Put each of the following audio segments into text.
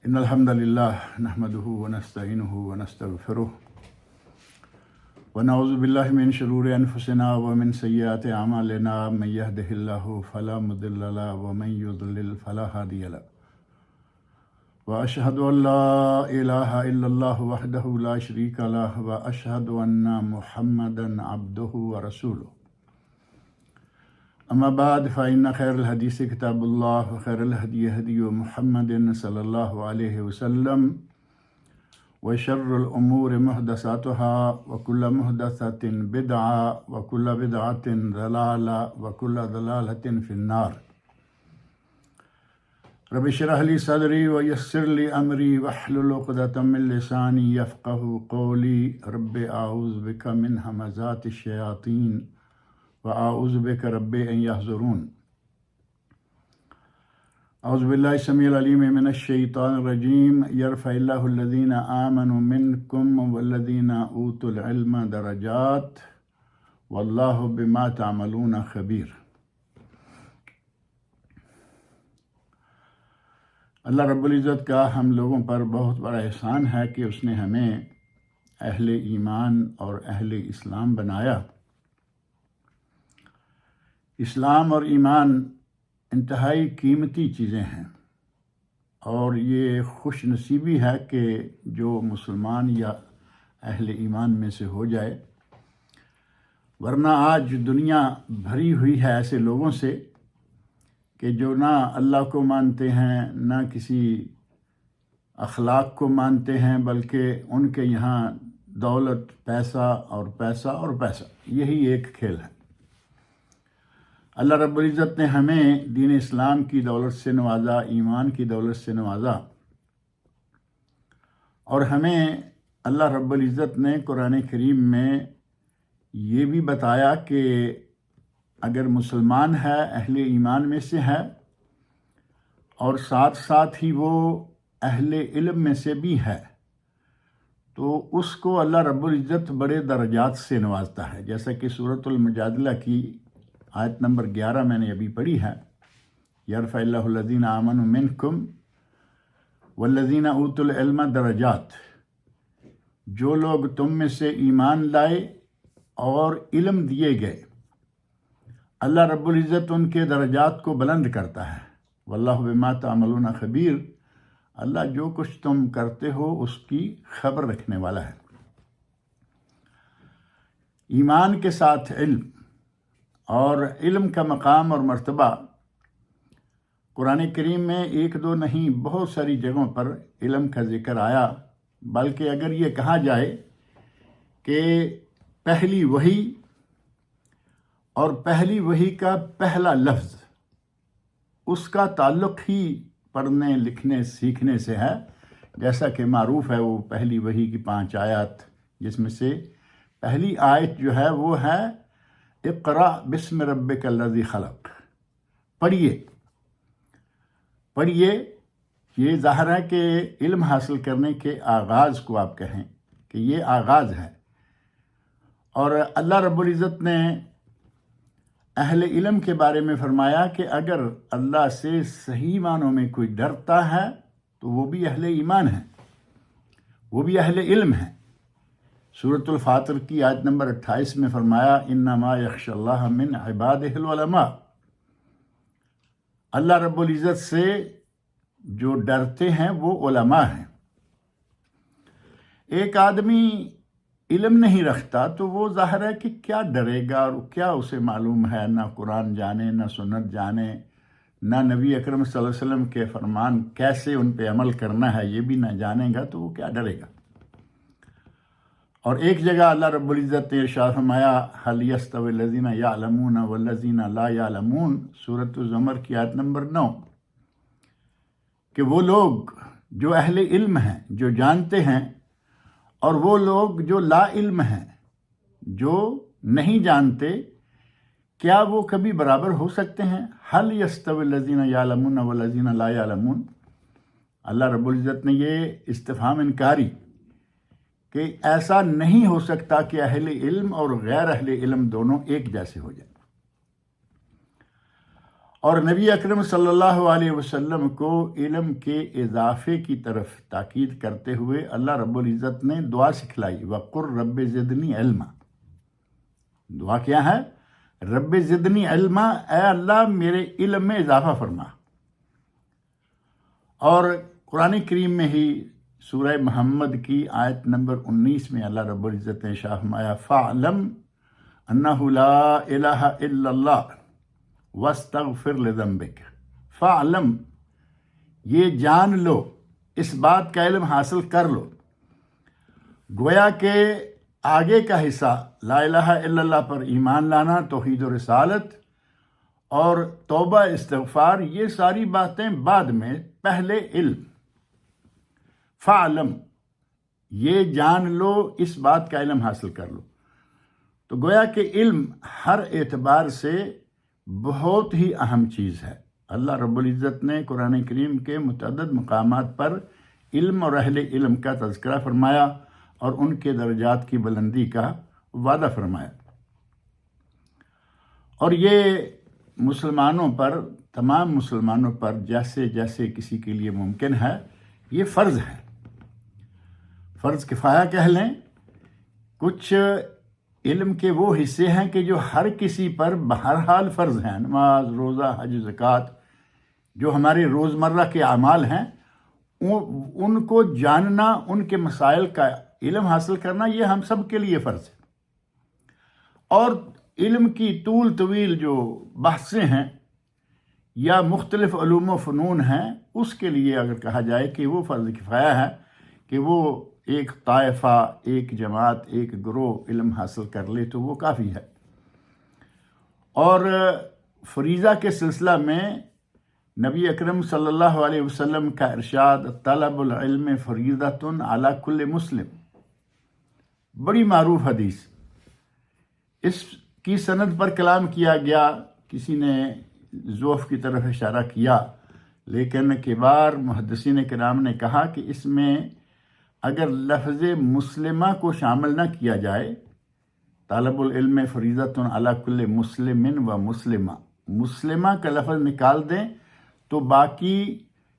إن الحمد لله نحمده ونستعينه ونستغفره ونعوذ بالله من شرور أنفسنا ومن سيئات أعمالنا من يهده الله فلا مضل له ومن يضلل فلا هادي له وأشهد أن لا إله إلا الله وحده لا شريك له وأشهد أن محمدا عبده ورسوله أما بعد فإن خير الحديث كتاب الله وخير الهدي هدي محمد صلى الله عليه وسلم وشر الأمور محدثاتها وكل محدثة بدعة وكل بدعة ضلالة وكل ضلالة في النار رب اشرح لي صدري ويسر لي أمري واحلل عقدة من لساني يفقهوا قولي رب أعوذ بك من همزات الشياطين وأعوذ بك رب أن يحضرون أعوذ بالله السميع العليم من الشيطان الرجيم يرفع الله الذين آمنوا منكم والذين أوتوا العلم درجات والله بما تعملون خبير۔ اللہ رب العزت کا ہم لوگوں پر بہت بڑا احسان ہے کہ اس نے ہمیں اہل ایمان اور اہل اسلام بنایا۔ اسلام اور ایمان انتہائی قیمتی چیزیں ہیں، اور یہ خوش نصیبی ہے کہ جو مسلمان یا اہل ایمان میں سے ہو جائے، ورنہ آج دنیا بھری ہوئی ہے ایسے لوگوں سے کہ جو نہ اللہ کو مانتے ہیں نہ کسی اخلاق کو مانتے ہیں، بلکہ ان کے یہاں دولت، پیسہ اور پیسہ اور پیسہ، یہی ایک کھیل ہے۔ اللہ رب العزت نے ہمیں دین اسلام کی دولت سے نوازا، ایمان کی دولت سے نوازا، اور ہمیں اللہ رب العزت نے قرآن کریم میں یہ بھی بتایا کہ اگر مسلمان ہے، اہل ایمان میں سے ہے، اور ساتھ ساتھ ہی وہ اہل علم میں سے بھی ہے، تو اس کو اللہ رب العزت بڑے درجات سے نوازتا ہے، جیسا کہ سورۃ المجادلہ کی آیت نمبر 11 میں نے ابھی پڑھی ہے، یرفع اللہ الذین آمنوا منکم والذین اوتوا العلم درجات، جو لوگ تم میں سے ایمان لائے اور علم دیے گئے، اللہ رب العزت ان کے درجات کو بلند کرتا ہے۔ واللہ بما تعملون خبیر، اللہ جو کچھ تم کرتے ہو اس کی خبر رکھنے والا ہے۔ ایمان کے ساتھ علم، اور علم کا مقام اور مرتبہ قرآن کریم میں ایک دو نہیں بہت ساری جگہوں پر علم کا ذکر آیا، بلکہ اگر یہ کہا جائے کہ پہلی وحی اور پہلی وحی کا پہلا لفظ، اس کا تعلق ہی پڑھنے لکھنے سیکھنے سے ہے، جیسا کہ معروف ہے وہ پہلی وحی کی 5 آیات، جس میں سے پہلی آیت جو ہے وہ ہے اقرأ بسم ربک الذی خلق، پڑھیے۔ یہ ظاہر ہے کہ علم حاصل کرنے کے آغاز کو آپ کہیں کہ یہ آغاز ہے، اور اللہ رب العزت نے اہل علم کے بارے میں فرمایا کہ اگر اللہ سے صحیح معنوں میں کوئی ڈرتا ہے تو وہ بھی اہل ایمان ہے، وہ بھی اہل علم ہے۔ سورۃ الفاطر کی آیت نمبر 28 میں فرمایا انما یخشی اللہ من عبادہ العلماء، اللہ رب العزت سے جو ڈرتے ہیں وہ علماء ہیں۔ ایک آدمی علم نہیں رکھتا تو وہ ظاہر ہے کہ کیا ڈرے گا، اور کیا اسے معلوم ہے، نہ قرآن جانے نہ سنت جانے، نہ نبی اکرم صلی اللہ علیہ وسلم کے فرمان کیسے ان پہ عمل کرنا ہے یہ بھی نہ جانے گا، تو وہ کیا ڈرے گا۔ اور ایک جگہ اللہ رب العزت نے ارشاد فرمایا هل يستوي الذين يعلمون والذين لا يعلمون، سورۃ الزمر کی آیت نمبر 9، کہ وہ لوگ جو اہل علم ہیں، جو جانتے ہیں، اور وہ لوگ جو لا علم ہیں، جو نہیں جانتے، کیا وہ کبھی برابر ہو سکتے ہیں؟ هل يستوي الذين يعلمون والذين لا يعلمون، اللہ رب العزت نے یہ استفہام انکاری کہ ایسا نہیں ہو سکتا کہ اہل علم اور غیر اہل علم دونوں ایک جیسے ہو جائیں۔ اور نبی اکرم صلی اللہ علیہ وسلم کو علم کے اضافے کی طرف تاکید کرتے ہوئے اللہ رب العزت نے دعا سکھلائی، وَقُلْ رَبِّ زِدْنِی عِلْمًا۔ دعا کیا ہے؟ رب زدنی علما، اے اللہ میرے علم میں اضافہ فرما۔ اور قرآن کریم میں ہی سورہ محمد کی آیت نمبر 19 میں اللہ رب العزت نے ارشاد فرمایا، فَاعْلَمْ أَنَّهُ لَا إِلَٰهَ إِلَّا اللَّهُ وَاسْتَغْفِرْ لِذَنبِكَ۔ فَاعْلَمْ، یہ جان لو، اس بات کا علم حاصل کر لو، گویا کہ آگے کا حصہ لا الہ الا اللہ پر ایمان لانا، توحید و رسالت اور توبہ استغفار، یہ ساری باتیں بعد میں، پہلے علم۔ فعلم، یہ جان لو، اس بات کا علم حاصل کر لو۔ تو گویا کہ علم ہر اعتبار سے بہت ہی اہم چیز ہے۔ اللہ رب العزت نے قرآن کریم کے متعدد مقامات پر علم اور اہل علم کا تذکرہ فرمایا اور ان کے درجات کی بلندی کا وعدہ فرمایا، اور یہ مسلمانوں پر، تمام مسلمانوں پر جیسے جیسے کسی کے لیے ممکن ہے، یہ فرض ہے، فرض کفایہ کہہ لیں۔ کچھ علم کے وہ حصے ہیں کہ جو ہر کسی پر بہرحال فرض ہیں، نماز، روزہ، حج، زکوٰۃ، جو ہمارے روزمرہ کے اعمال ہیں، ان کو جاننا، ان کے مسائل کا علم حاصل کرنا، یہ ہم سب کے لیے فرض ہے۔ اور علم کی طول طویل جو بحثیں ہیں یا مختلف علوم و فنون ہیں، اس کے لیے اگر کہا جائے کہ وہ فرض کفایہ ہے کہ وہ ایک طائفہ، ایک جماعت، ایک گروہ علم حاصل کر لے تو وہ کافی ہے۔ اور فریضہ کے سلسلہ میں نبی اکرم صلی اللہ علیہ وسلم کا ارشاد، طلب العلم فریضۃ علی کل مسلم، بڑی معروف حدیث۔ اس کی سند پر کلام کیا گیا، کسی نے ضعف کی طرف اشارہ کیا، لیکن کبار محدثین کرام نے کہا کہ اس میں اگر لفظ مسلمہ کو شامل نہ کیا جائے، طالب العلم فریضۃ علی کل مسلم و مسلمہ، مسلمہ کا لفظ نکال دیں تو باقی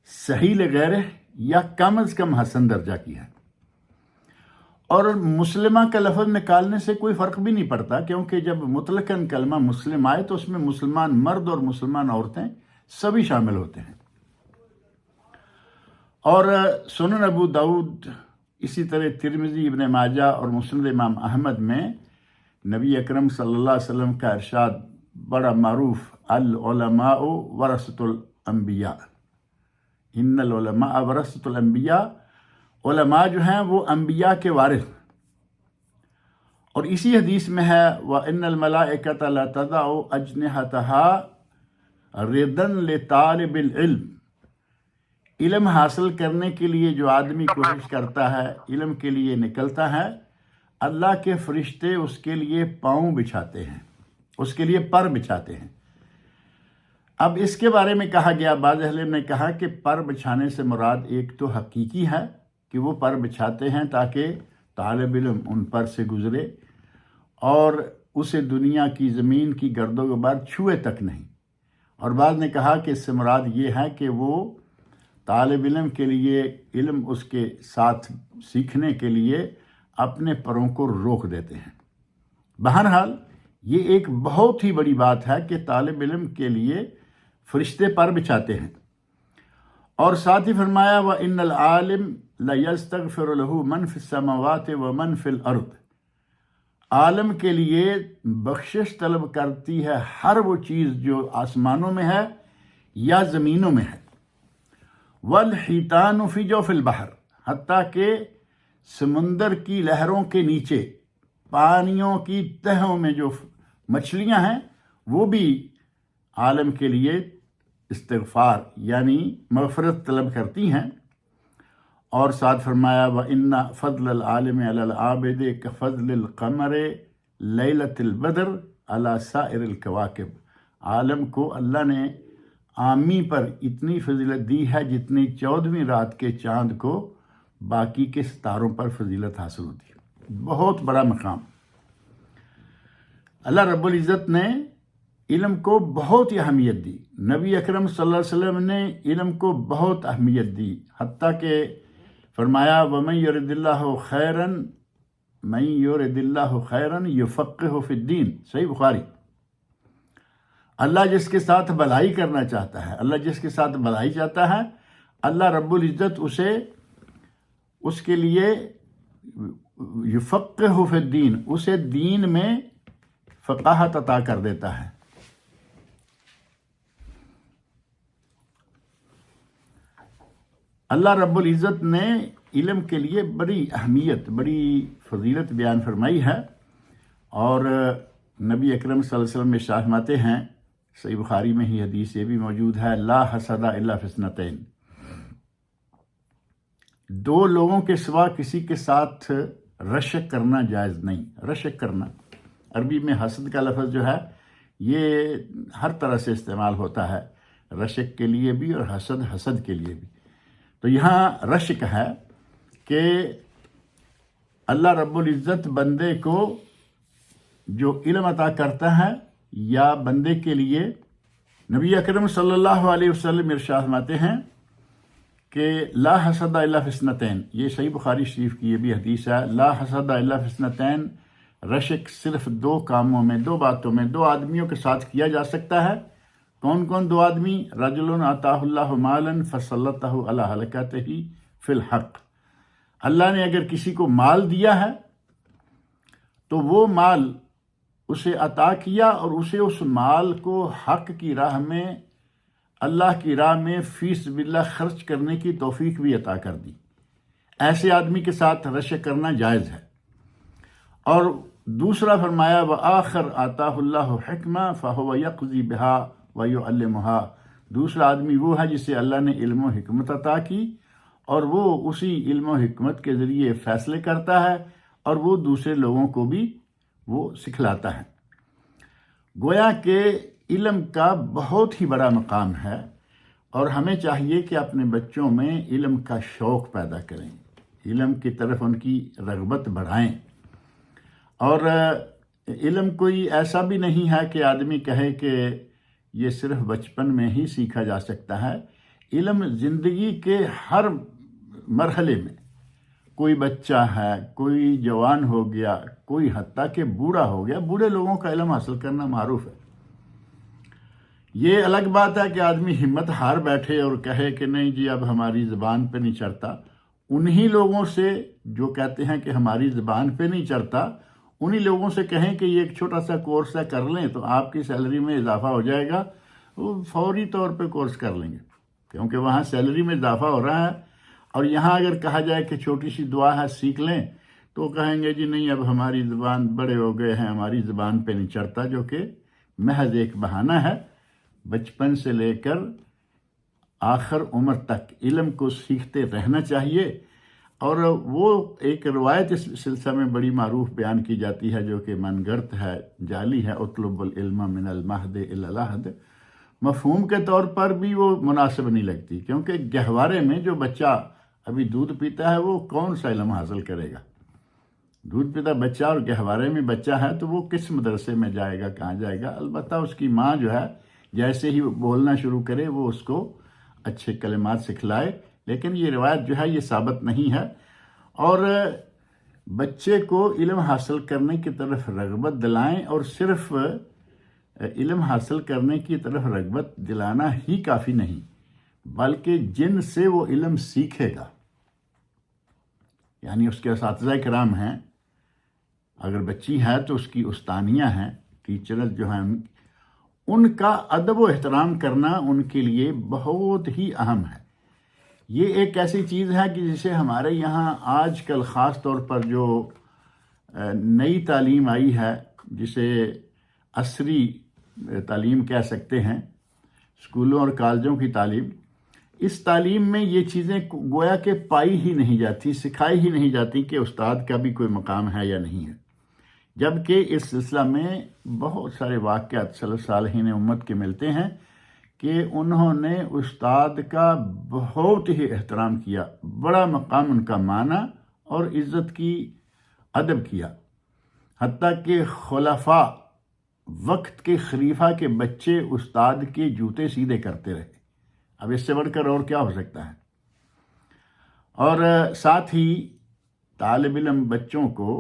صحیح لغیرہ یا کم از کم حسن درجہ کی ہے۔ اور مسلمہ کا لفظ نکالنے سے کوئی فرق بھی نہیں پڑتا، کیونکہ جب مطلقاً کلمہ مسلم آئے تو اس میں مسلمان مرد اور مسلمان عورتیں سبھی شامل ہوتے ہیں۔ اور سنن ابو داؤد، اسی طرح ترمذی، ابن ماجہ اور مسند امام احمد میں نبی اکرم صلی اللہ علیہ وسلم کا ارشاد بڑا معروف، العلماء ورثۃ الانبیاء، ان العلماء ورثۃ الانبیاء، علماء جو ہیں وہ انبیاء کے وارث۔ اور اسی حدیث میں ہے، وَإِنَّ الْمَلَائِكَةَ لَتَضَعُ أَجْنِحَتَهَا رِدًا لِطَالِبِ الْعِلْمِ، علم حاصل کرنے کے لیے جو آدمی کوشش کرتا ہے، علم کے لیے نکلتا ہے، اللہ کے فرشتے اس کے لیے پاؤں بچھاتے ہیں، اس کے لیے پر بچھاتے ہیں۔ اب اس کے بارے میں کہا گیا، بعض اہل علم نے کہا کہ پر بچھانے سے مراد ایک تو حقیقی ہے کہ وہ پر بچھاتے ہیں تاکہ طالب علم ان پر سے گزرے اور اسے دنیا کی، زمین کی گرد و غبار چھوئے تک نہیں، اور بعض نے کہا کہ اس سے مراد یہ ہے کہ وہ طالب علم کے لیے، علم اس کے ساتھ سیکھنے کے لیے اپنے پروں کو روک دیتے ہیں۔ بہرحال یہ ایک بہت ہی بڑی بات ہے کہ طالب علم کے لیے فرشتے پر بچھاتے ہیں۔ اور ساتھ ہی فرمایا، وَإِنَّ الْعَالِمَ لَيَسْتَغْفِرُ لَهُ مَنْ فِي السَّمَاوَاتِ وَمَنْ فِي الْأَرْضِ، عالم کے لیے بخشش طلب کرتی ہے ہر وہ چیز جو آسمانوں میں ہے یا زمینوں میں ہے، وَالْحِيتَانُ فِي جَوْفِ الْبَحْرِ، حتیٰ کہ سمندر کی لہروں کے نیچے، پانیوں کی تہوں میں جو مچھلیاں ہیں، وہ بھی عالم کے لیے استغفار یعنی مغفرت طلب کرتی ہیں۔ اور ساتھ فرمایا، وَإِنَّ فَضْلَ الْعَالِمِ عَلَى الْعَابِدِ كَفَضْلِ الْقَمَرِ لَيْلَةِ الْبَدْرِ عَلَى سَائِرِ الْكَوَاكِبِ، عالم کو اللہ نے عامی پر اتنی فضیلت دی ہے جتنی 14ویں رات کے چاند کو باقی کے ستاروں پر فضیلت حاصل ہوتی ہے۔ بہت بڑا مقام۔ اللہ رب العزت نے علم کو بہت ہی اہمیت دی. نبی اکرم صلی اللہ علیہ وسلم نے علم کو بہت اہمیت دی، حتیٰ کہ فرمایا وَمَن يُرِدِ اللَّهُ خَيْرًا مَن يُرِدِ اللَّهُ خَيْرًا يُفَقِّهُ فِي الدِّينِ. صحیح بخاری. اللہ جس کے ساتھ بھلائی کرنا چاہتا ہے، اللہ جس کے ساتھ بھلائی چاہتا ہے، اللہ رب العزت اس کے لیے یفقہ فی الدین، اسے دین میں فقاہت عطا کر دیتا ہے. اللہ رب العزت نے علم کے لیے بڑی اہمیت، بڑی فضیلت بیان فرمائی ہے، اور نبی اکرم صلی اللہ علیہ وسلم میں ارشاد فرماتے ہیں، صحیح بخاری میں ہی حدیث یہ بھی موجود ہے، لا حسد الا فی اثنتین. دو لوگوں کے سوا کسی کے ساتھ رشک کرنا جائز نہیں. رشک کرنا، عربی میں حسد کا لفظ جو ہے یہ ہر طرح سے استعمال ہوتا ہے، رشک کے لیے بھی اور حسد کے لیے بھی. تو یہاں رشک ہے کہ اللہ رب العزت بندے کو جو علم عطا کرتا ہے، یا بندے کے لیے نبی اکرم صلی اللہ علیہ وسلم ارشاد فرماتے ہیں کہ لا حسد الا فی اثنتین. یہ صحیح بخاری شریف کی یہ بھی حدیث ہے، لا حسد الا فی اثنتین. رشک صرف دو کاموں میں، دو باتوں میں، دو آدمیوں کے ساتھ کیا جا سکتا ہے. کون کون دو آدمی؟ رجل آتاہ اللہ مالا فسلطہ علی ہلکتہ فی الحق. اللہ نے اگر کسی کو مال دیا ہے تو وہ مال اسے عطا کیا اور اسے اس مال کو حق کی راہ میں، اللہ کی راہ میں فی سبیل اللہ خرچ کرنے کی توفیق بھی عطا کر دی. ایسے آدمی کے ساتھ رشک کرنا جائز ہے. اور دوسرا فرمایا وآخر آتاہ اللہ حکمہ فہو یقضی بہا ویعلمہا. دوسرا آدمی وہ ہے جسے اللہ نے علم و حکمت عطا کی اور وہ اسی علم و حکمت کے ذریعے فیصلے کرتا ہے اور وہ دوسرے لوگوں کو بھی وہ سکھلاتا ہے. گویا کہ علم کا بہت ہی بڑا مقام ہے، اور ہمیں چاہیے کہ اپنے بچوں میں علم کا شوق پیدا کریں، علم کی طرف ان کی رغبت بڑھائیں. اور علم کوئی ایسا بھی نہیں ہے کہ آدمی کہے کہ یہ صرف بچپن میں ہی سیکھا جا سکتا ہے. علم زندگی کے ہر مرحلے میں، کوئی بچہ ہے، کوئی جوان ہو گیا، کوئی حتیٰ کہ بوڑھا ہو گیا، بوڑھے لوگوں کا علم حاصل کرنا معروف ہے. یہ الگ بات ہے کہ آدمی ہمت ہار بیٹھے اور کہے کہ نہیں جی اب ہماری زبان پہ نہیں چڑھتا. انہی لوگوں سے جو کہتے ہیں کہ ہماری زبان پہ نہیں چڑھتا، انہی لوگوں سے کہیں کہ یہ ایک چھوٹا سا کورس ہے کر لیں تو آپ کی سیلری میں اضافہ ہو جائے گا، وہ فوری طور پہ کورس کر لیں گے کیونکہ وہاں سیلری میں اضافہ ہو رہا ہے. اور یہاں اگر کہا جائے کہ چھوٹی سی دعا ہے سیکھ لیں تو کہیں گے جی نہیں اب ہماری زبان بڑے ہو گئے ہیں، ہماری زبان پہ نہیں چڑھتا، جو کہ محض ایک بہانہ ہے. بچپن سے لے کر آخر عمر تک علم کو سیکھتے رہنا چاہیے. اور وہ ایک روایت اس سلسلہ میں بڑی معروف بیان کی جاتی ہے جو کہ من گھڑت ہے، جعلی ہے، اطلب العلم من المہد الی الہد. مفہوم کے طور پر بھی وہ مناسب نہیں لگتی، کیونکہ گہوارے میں جو بچہ ابھی دودھ پیتا ہے وہ کون سا علم حاصل کرے گا؟ دودھ پیتا بچہ اور گہوارے میں بچہ ہے تو وہ کس مدرسے میں جائے گا، کہاں جائے گا؟ البتہ اس کی ماں جو ہے جیسے ہی بولنا شروع کرے وہ اس کو اچھے کلمات سکھلائے. لیکن یہ روایت جو ہے یہ ثابت نہیں ہے. اور بچے کو علم حاصل کرنے کی طرف رغبت دلائیں، اور صرف علم حاصل کرنے کی طرف رغبت دلانا ہی کافی نہیں، بلکہ جن سے وہ علم سیکھے گا، یعنی اس کے اساتذہ کرام ہیں، اگر بچی ہے تو اس کی استانیہ ہیں، ٹیچرز جو ہیں، ان کا ادب و احترام کرنا ان کے لیے بہت ہی اہم ہے. یہ ایک ایسی چیز ہے کہ جسے ہمارے یہاں آج کل خاص طور پر جو نئی تعلیم آئی ہے، جسے عصری تعلیم کہہ سکتے ہیں، اسکولوں اور کالجوں کی تعلیم، اس تعلیم میں یہ چیزیں گویا کہ پائی ہی نہیں جاتی، سکھائی ہی نہیں جاتی کہ استاد کا بھی کوئی مقام ہے یا نہیں ہے. جبکہ اس سلسلہ میں بہت سارے واقعات سلف صالحین امت کے ملتے ہیں کہ انہوں نے استاد کا بہت ہی احترام کیا، بڑا مقام ان کا مانا اور عزت کی، ادب کیا. حتیٰ کہ خلفاء وقت کے خلیفہ کے بچے استاد کے جوتے سیدھے کرتے رہے. اب اس سے بڑھ کر اور کیا ہو سکتا ہے؟ اور ساتھ ہی طالب علم بچوں کو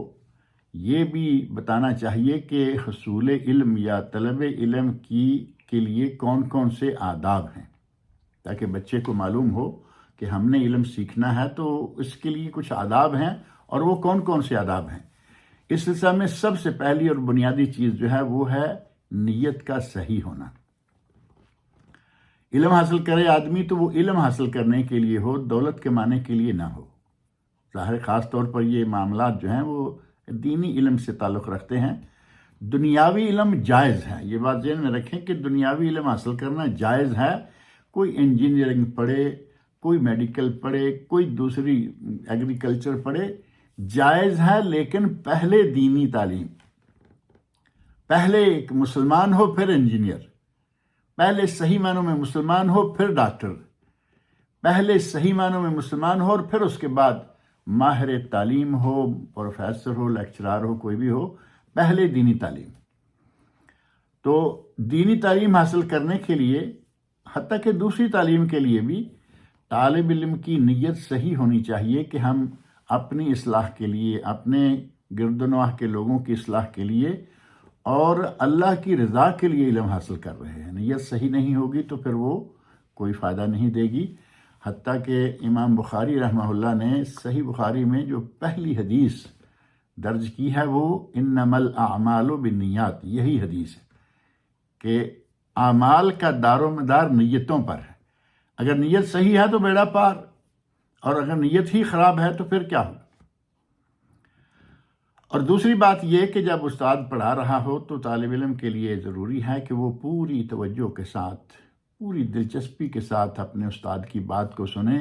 یہ بھی بتانا چاہیے کہ حصول علم یا طلب علم کے لیے کون کون سے آداب ہیں، تاکہ بچے کو معلوم ہو کہ ہم نے علم سیکھنا ہے تو اس کے لیے کچھ آداب ہیں، اور وہ کون کون سے آداب ہیں. اس سلسلے میں سب سے پہلی اور بنیادی چیز جو ہے وہ ہے نیت کا صحیح ہونا. علم حاصل کرے آدمی تو وہ علم حاصل کرنے کے لیے ہو، دولت کمانے کے لیے نہ ہو. ظاہر خاص طور پر یہ معاملات جو ہیں وہ دینی علم سے تعلق رکھتے ہیں. دنیاوی علم جائز ہے، یہ بات ذہن میں رکھیں کہ دنیاوی علم حاصل کرنا جائز ہے. کوئی انجینئرنگ پڑھے، کوئی میڈیکل پڑھے، کوئی دوسری ایگریکلچر پڑھے، جائز ہے، لیکن پہلے دینی تعلیم. پہلے ایک مسلمان ہو پھر انجینئر، پہلے صحیح معنوں میں مسلمان ہو پھر ڈاکٹر، پہلے صحیح معنوں میں مسلمان ہو اور پھر اس کے بعد ماہر تعلیم ہو، پروفیسر ہو، لیکچرار ہو، کوئی بھی ہو، پہلے دینی تعلیم. تو دینی تعلیم حاصل کرنے کے لیے، حتیٰ کہ دوسری تعلیم کے لیے بھی، طالب علم کی نیت صحیح ہونی چاہیے کہ ہم اپنی اصلاح کے لیے، اپنے گرد و نواح کے لوگوں کی اصلاح کے لیے اور اللہ کی رضا کے لیے علم حاصل کر رہے ہیں. نیت صحیح نہیں ہوگی تو پھر وہ کوئی فائدہ نہیں دے گی. حتیٰ کہ امام بخاری رحمہ اللہ نے صحیح بخاری میں جو پہلی حدیث درج کی ہے وہ انما الاعمال بالنیات، یہی حدیث ہے کہ اعمال کا دار و مدار نیتوں پر ہے. اگر نیت صحیح ہے تو بیڑا پار، اور اگر نیت ہی خراب ہے تو پھر کیا ہو. اور دوسری بات یہ کہ جب استاد پڑھا رہا ہو تو طالب علم کے لیے ضروری ہے کہ وہ پوری توجہ کے ساتھ، پوری دلچسپی کے ساتھ اپنے استاد کی بات کو سنیں.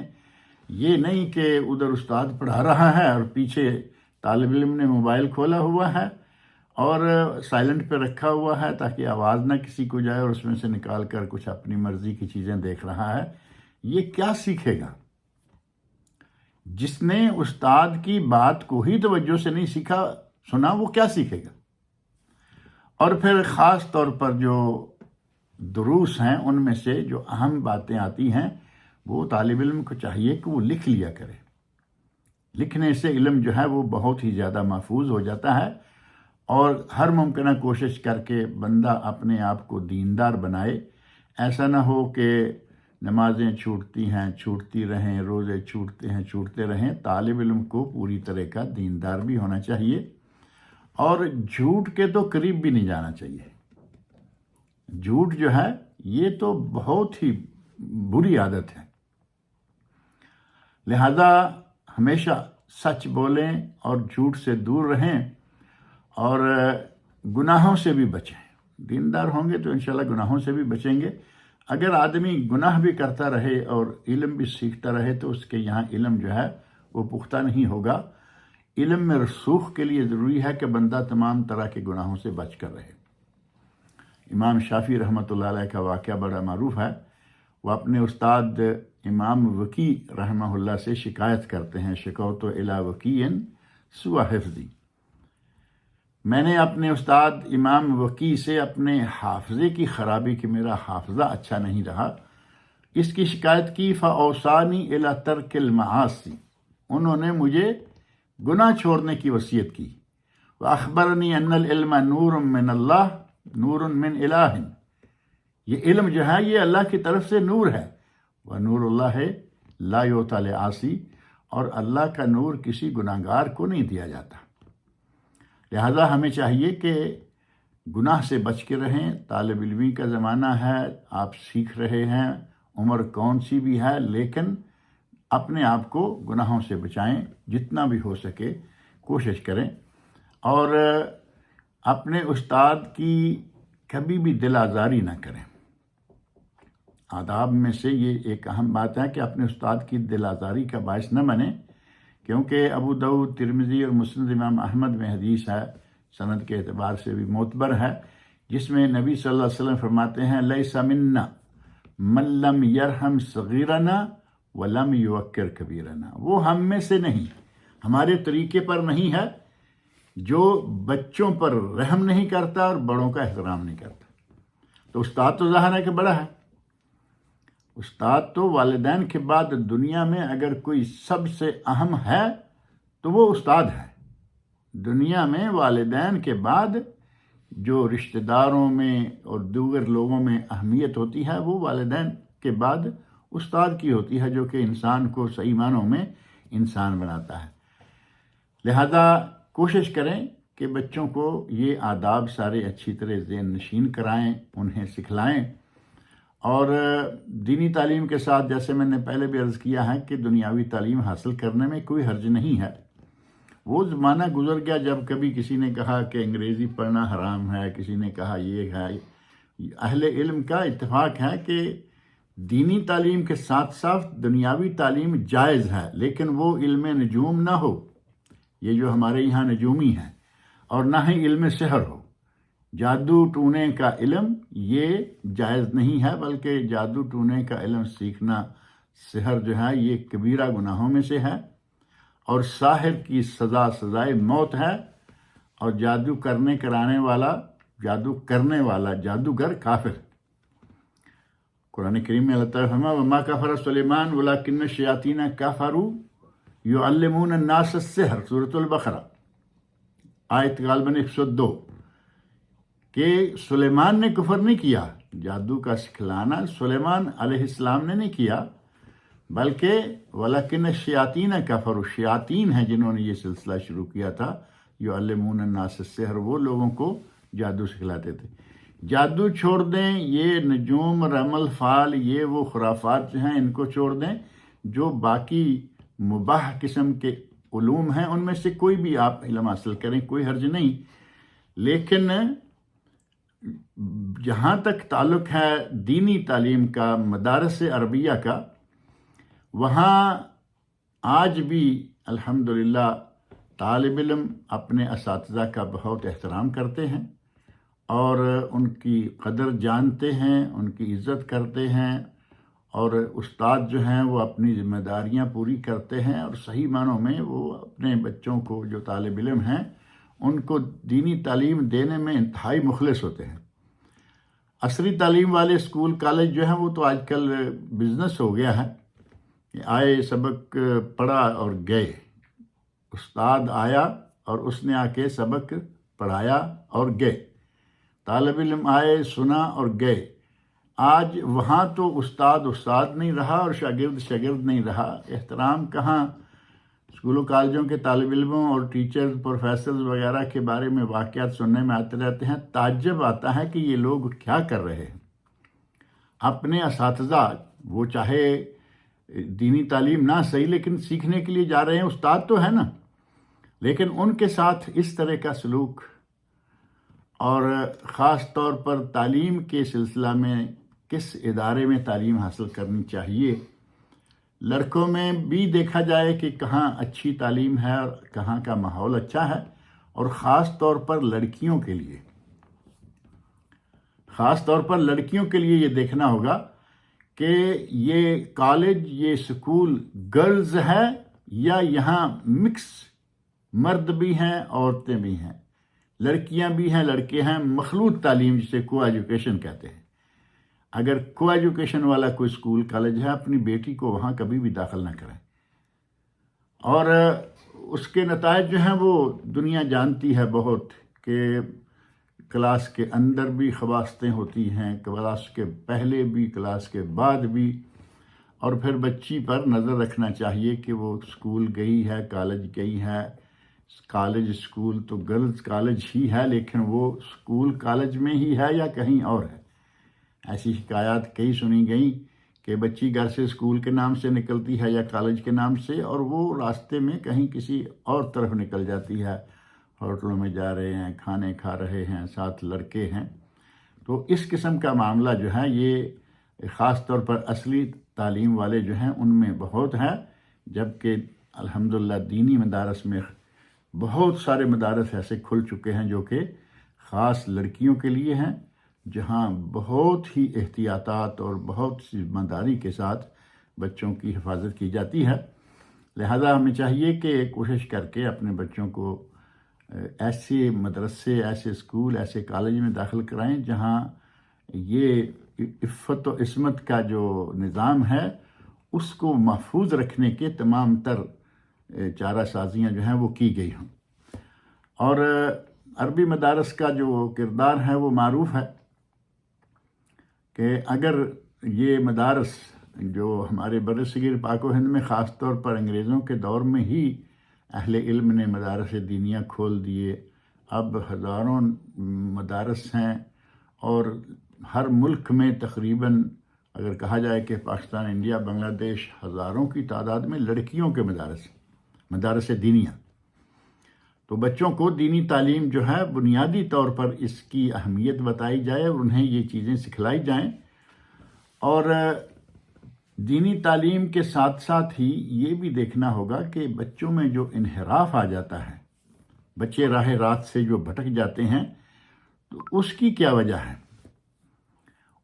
یہ نہیں کہ ادھر استاد پڑھا رہا ہے اور پیچھے طالب علم نے موبائل کھولا ہوا ہے اور سائلنٹ پہ رکھا ہوا ہے تاکہ آواز نہ کسی کو جائے، اور اس میں سے نکال کر کچھ اپنی مرضی کی چیزیں دیکھ رہا ہے. یہ کیا سیکھے گا؟ جس نے استاد کی بات کو ہی توجہ سے نہیں سنا وہ کیا سیکھے گا؟ اور پھر خاص طور پر جو دروس ہیں ان میں سے جو اہم باتیں آتی ہیں وہ طالب علم کو چاہیے کہ وہ لکھ لیا کرے. لکھنے سے علم جو ہے وہ بہت ہی زیادہ محفوظ ہو جاتا ہے، اور ہر ممکنہ کوشش کر کے بندہ اپنے آپ کو دیندار بنائے. ایسا نہ ہو کہ نمازیں چھوٹتی ہیں چھوٹتی رہیں، روزے چھوٹتے ہیں چھوٹتے رہیں. طالب علم کو پوری طرح کا دیندار بھی ہونا چاہیے، اور جھوٹ کے تو قریب بھی نہیں جانا چاہیے. جھوٹ جو ہے یہ تو بہت ہی بری عادت ہے. لہذا ہمیشہ سچ بولیں اور جھوٹ سے دور رہیں، اور گناہوں سے بھی بچیں. دیندار ہوں گے تو انشاءاللہ گناہوں سے بھی بچیں گے. اگر آدمی گناہ بھی کرتا رہے اور علم بھی سیکھتا رہے تو اس کے یہاں علم جو ہے وہ پختہ نہیں ہوگا. علم میں رسوخ کے لیے ضروری ہے کہ بندہ تمام طرح کے گناہوں سے بچ کر رہے. امام شافعی رحمۃ اللہ علیہ کا واقعہ بڑا معروف ہے. وہ اپنے استاد امام وکیع رحمہ اللہ سے شکایت کرتے ہیں، شکوت الی وکیع سوء حفظی. میں نے اپنے استاد امام وکیع سے اپنے حافظے کی خرابی، کہ میرا حافظہ اچھا نہیں رہا، اس کی شکایت کی. فاوصانی الی ترک المعاصی، انہوں نے مجھے گناہ چھوڑنے کی وصیت کی. واخبرنی ان العلم نور من اللہ نور من الہ، یہ علم جو ہے یہ اللہ کی طرف سے نور ہے. ونور اللہ لا یعطی لعاصی، اور اللہ کا نور کسی گناہگار کو نہیں دیا جاتا. لہذا ہمیں چاہیے کہ گناہ سے بچ کے رہیں. طالب علمی کا زمانہ ہے، آپ سیکھ رہے ہیں، عمر کون سی بھی ہے، لیکن اپنے آپ کو گناہوں سے بچائیں. جتنا بھی ہو سکے کوشش کریں، اور اپنے استاد کی کبھی بھی دل آزاری نہ کریں. آداب میں سے یہ ایک اہم بات ہے کہ اپنے استاد کی دل آزاری کا باعث نہ بنے، کیونکہ ابو داؤد، ترمذی اور مسند امام احمد میں حدیث ہے، سند کے اعتبار سے بھی معتبر ہے، جس میں نبی صلی اللہ علیہ وسلم فرماتے ہیں لیس منا من لم یرحم صغیرنا ولم یوقر کبیرنا. وہ ہم میں سے نہیں، ہمارے طریقے پر نہیں ہے جو بچوں پر رحم نہیں کرتا اور بڑوں کا احترام نہیں کرتا. تو استاد تو ظاہر ہے کہ بڑا ہے. استاد تو والدین کے بعد دنیا میں اگر کوئی سب سے اہم ہے تو وہ استاد ہے. دنیا میں والدین کے بعد جو رشتہ داروں میں اور دیگر لوگوں میں اہمیت ہوتی ہے وہ والدین کے بعد استاد کی ہوتی ہے، جو کہ انسان کو صحیح معنوں میں انسان بناتا ہے. لہذا کوشش کریں کہ بچوں کو یہ آداب سارے اچھی طرح ذہن نشین کرائیں، انہیں سکھلائیں. اور دینی تعلیم کے ساتھ جیسے میں نے پہلے بھی عرض کیا ہے کہ دنیاوی تعلیم حاصل کرنے میں کوئی حرج نہیں ہے. وہ زمانہ گزر گیا جب کبھی کسی نے کہا کہ انگریزی پڑھنا حرام ہے، کسی نے کہا یہ ہے. اہل علم کا اتفاق ہے کہ دینی تعلیم کے ساتھ ساتھ دنیاوی تعلیم جائز ہے، لیکن وہ علم نجوم نہ ہو، یہ جو ہمارے یہاں نجومی ہے، اور نہ ہی علم سحر ہو. جادو ٹونے کا علم یہ جائز نہیں ہے، بلکہ جادو ٹونے کا علم سیکھنا، سحر جو ہے یہ کبیرہ گناہوں میں سے ہے، اور ساحر کی سزا سزائے موت ہے، اور جادو کرانے والا جادوگر کافر. قرآن کریم میں اللہ تعالیٰ فرمایا وما کفر سلیمان ولکن الشیاطین کفروا یعلمون الناس السحر، سورۃ البقرہ آیت غالباً 102، کہ سلیمان نے کفر نہیں کیا. جادو کا سکھلانا سلیمان علیہ السلام نے نہیں کیا، بلکہ ولیکن الشیاطین کفروا، شیاطین ہیں جنہوں نے یہ سلسلہ شروع کیا تھا. یعلمون الناس السحر، وہ لوگوں کو جادو سکھلاتے تھے. جادو چھوڑ دیں، یہ نجوم رمل فال، یہ وہ خرافات جو ہیں ان کو چھوڑ دیں. جو باقی مباح قسم کے علوم ہیں ان میں سے کوئی بھی آپ علم حاصل کریں، کوئی حرج نہیں. لیکن جہاں تک تعلق ہے دینی تعلیم کا، مدارس عربیہ کا، وہاں آج بھی الحمدللہ طالب علم اپنے اساتذہ کا بہت احترام کرتے ہیں اور ان کی قدر جانتے ہیں، ان کی عزت کرتے ہیں، اور استاد جو ہیں وہ اپنی ذمہ داریاں پوری کرتے ہیں، اور صحیح معنوں میں وہ اپنے بچوں کو جو طالب علم ہیں ان کو دینی تعلیم دینے میں انتہائی مخلص ہوتے ہیں. عصری تعلیم والے اسکول کالج جو ہیں وہ تو آج کل بزنس ہو گیا ہے. آئے سبق پڑھا اور گئے، استاد آیا اور اس نے آ کے سبق پڑھایا اور گئے، طالب علم آئے سنا اور گئے. آج وہاں تو استاد نہیں رہا اور شاگرد نہیں رہا. احترام کہاں. اسکولوں کالجوں کے طالب علموں اور ٹیچرز پروفیسرز وغیرہ کے بارے میں واقعات سننے میں آتے رہتے ہیں. تعجب آتا ہے کہ یہ لوگ کیا کر رہے ہیں. اپنے اساتذہ، وہ چاہے دینی تعلیم نہ صحیح لیکن سیکھنے کے لیے جا رہے ہیں، استاد تو ہے نا، لیکن ان کے ساتھ اس طرح کا سلوک، اور خاص طور پر تعلیم کے سلسلہ میں کس ادارے میں تعلیم حاصل کرنی چاہیے. لڑکوں میں بھی دیکھا جائے کہ کہاں اچھی تعلیم ہے اور کہاں کا ماحول اچھا ہے، اور خاص طور پر لڑکیوں کے لیے یہ دیکھنا ہوگا کہ یہ کالج، یہ سکول گرلز ہے یا یہاں مکس مرد بھی ہیں عورتیں بھی ہیں، لڑکیاں بھی ہیں لڑکے ہیں، مخلوط تعلیم جسے کو ایجوکیشن کہتے ہیں. اگر کو ایجوکیشن والا کوئی اسکول کالج ہے، اپنی بیٹی کو وہاں کبھی بھی داخل نہ کریں. اور اس کے نتائج جو ہیں وہ دنیا جانتی ہے بہت، کہ کلاس کے اندر بھی خباستیں ہوتی ہیں، کلاس کے پہلے بھی، کلاس کے بعد بھی. اور پھر بچی پر نظر رکھنا چاہیے کہ وہ اسکول گئی ہے، کالج گئی ہے. کالج اسکول تو گرلز کالج ہی ہے، لیکن وہ اسکول کالج میں ہی ہے یا کہیں اور ہے. ایسی شکایات کئی سنی گئیں کہ بچی گھر سے اسکول کے نام سے نکلتی ہے یا کالج کے نام سے، اور وہ راستے میں کہیں کسی اور طرف نکل جاتی ہے. ہوٹلوں میں جا رہے ہیں، کھانے کھا رہے ہیں، ساتھ لڑکے ہیں. تو اس قسم کا معاملہ جو ہے یہ خاص طور پر اصلی تعلیم والے جو ہیں ان میں بہت ہے، جبکہ الحمدللہ دینی مدارس میں بہت سارے مدارس ایسے کھل چکے ہیں جو کہ خاص لڑکیوں کے لیے ہیں، جہاں بہت ہی احتیاطات اور بہت سی ذمہ داری کے ساتھ بچوں کی حفاظت کی جاتی ہے. لہذا ہمیں چاہیے کہ کوشش کر کے اپنے بچوں کو ایسے مدرسے، ایسے اسکول، ایسے کالج میں داخل کرائیں جہاں یہ عفت و عصمت کا جو نظام ہے اس کو محفوظ رکھنے کے تمام تر چارہ سازیاں جو ہیں وہ کی گئی ہوں۔ اور عربی مدارس کا جو کردار ہے وہ معروف ہے کہ اگر یہ مدارس جو ہمارے برصغیر پاک و ہند میں خاص طور پر انگریزوں کے دور میں ہی اہل علم نے مدارس دینیہ کھول دیے، اب ہزاروں مدارس ہیں، اور ہر ملک میں تقریباً اگر کہا جائے کہ پاکستان، انڈیا، بنگلہ دیش، ہزاروں کی تعداد میں لڑکیوں کے مدارس دینیہ، تو بچوں کو دینی تعلیم جو ہے بنیادی طور پر اس کی اہمیت بتائی جائے اور انہیں یہ چیزیں سکھلائی جائیں۔ اور دینی تعلیم کے ساتھ ساتھ ہی یہ بھی دیکھنا ہوگا کہ بچوں میں جو انحراف آ جاتا ہے، بچے راہ راست سے جو بھٹک جاتے ہیں، تو اس کی کیا وجہ ہے،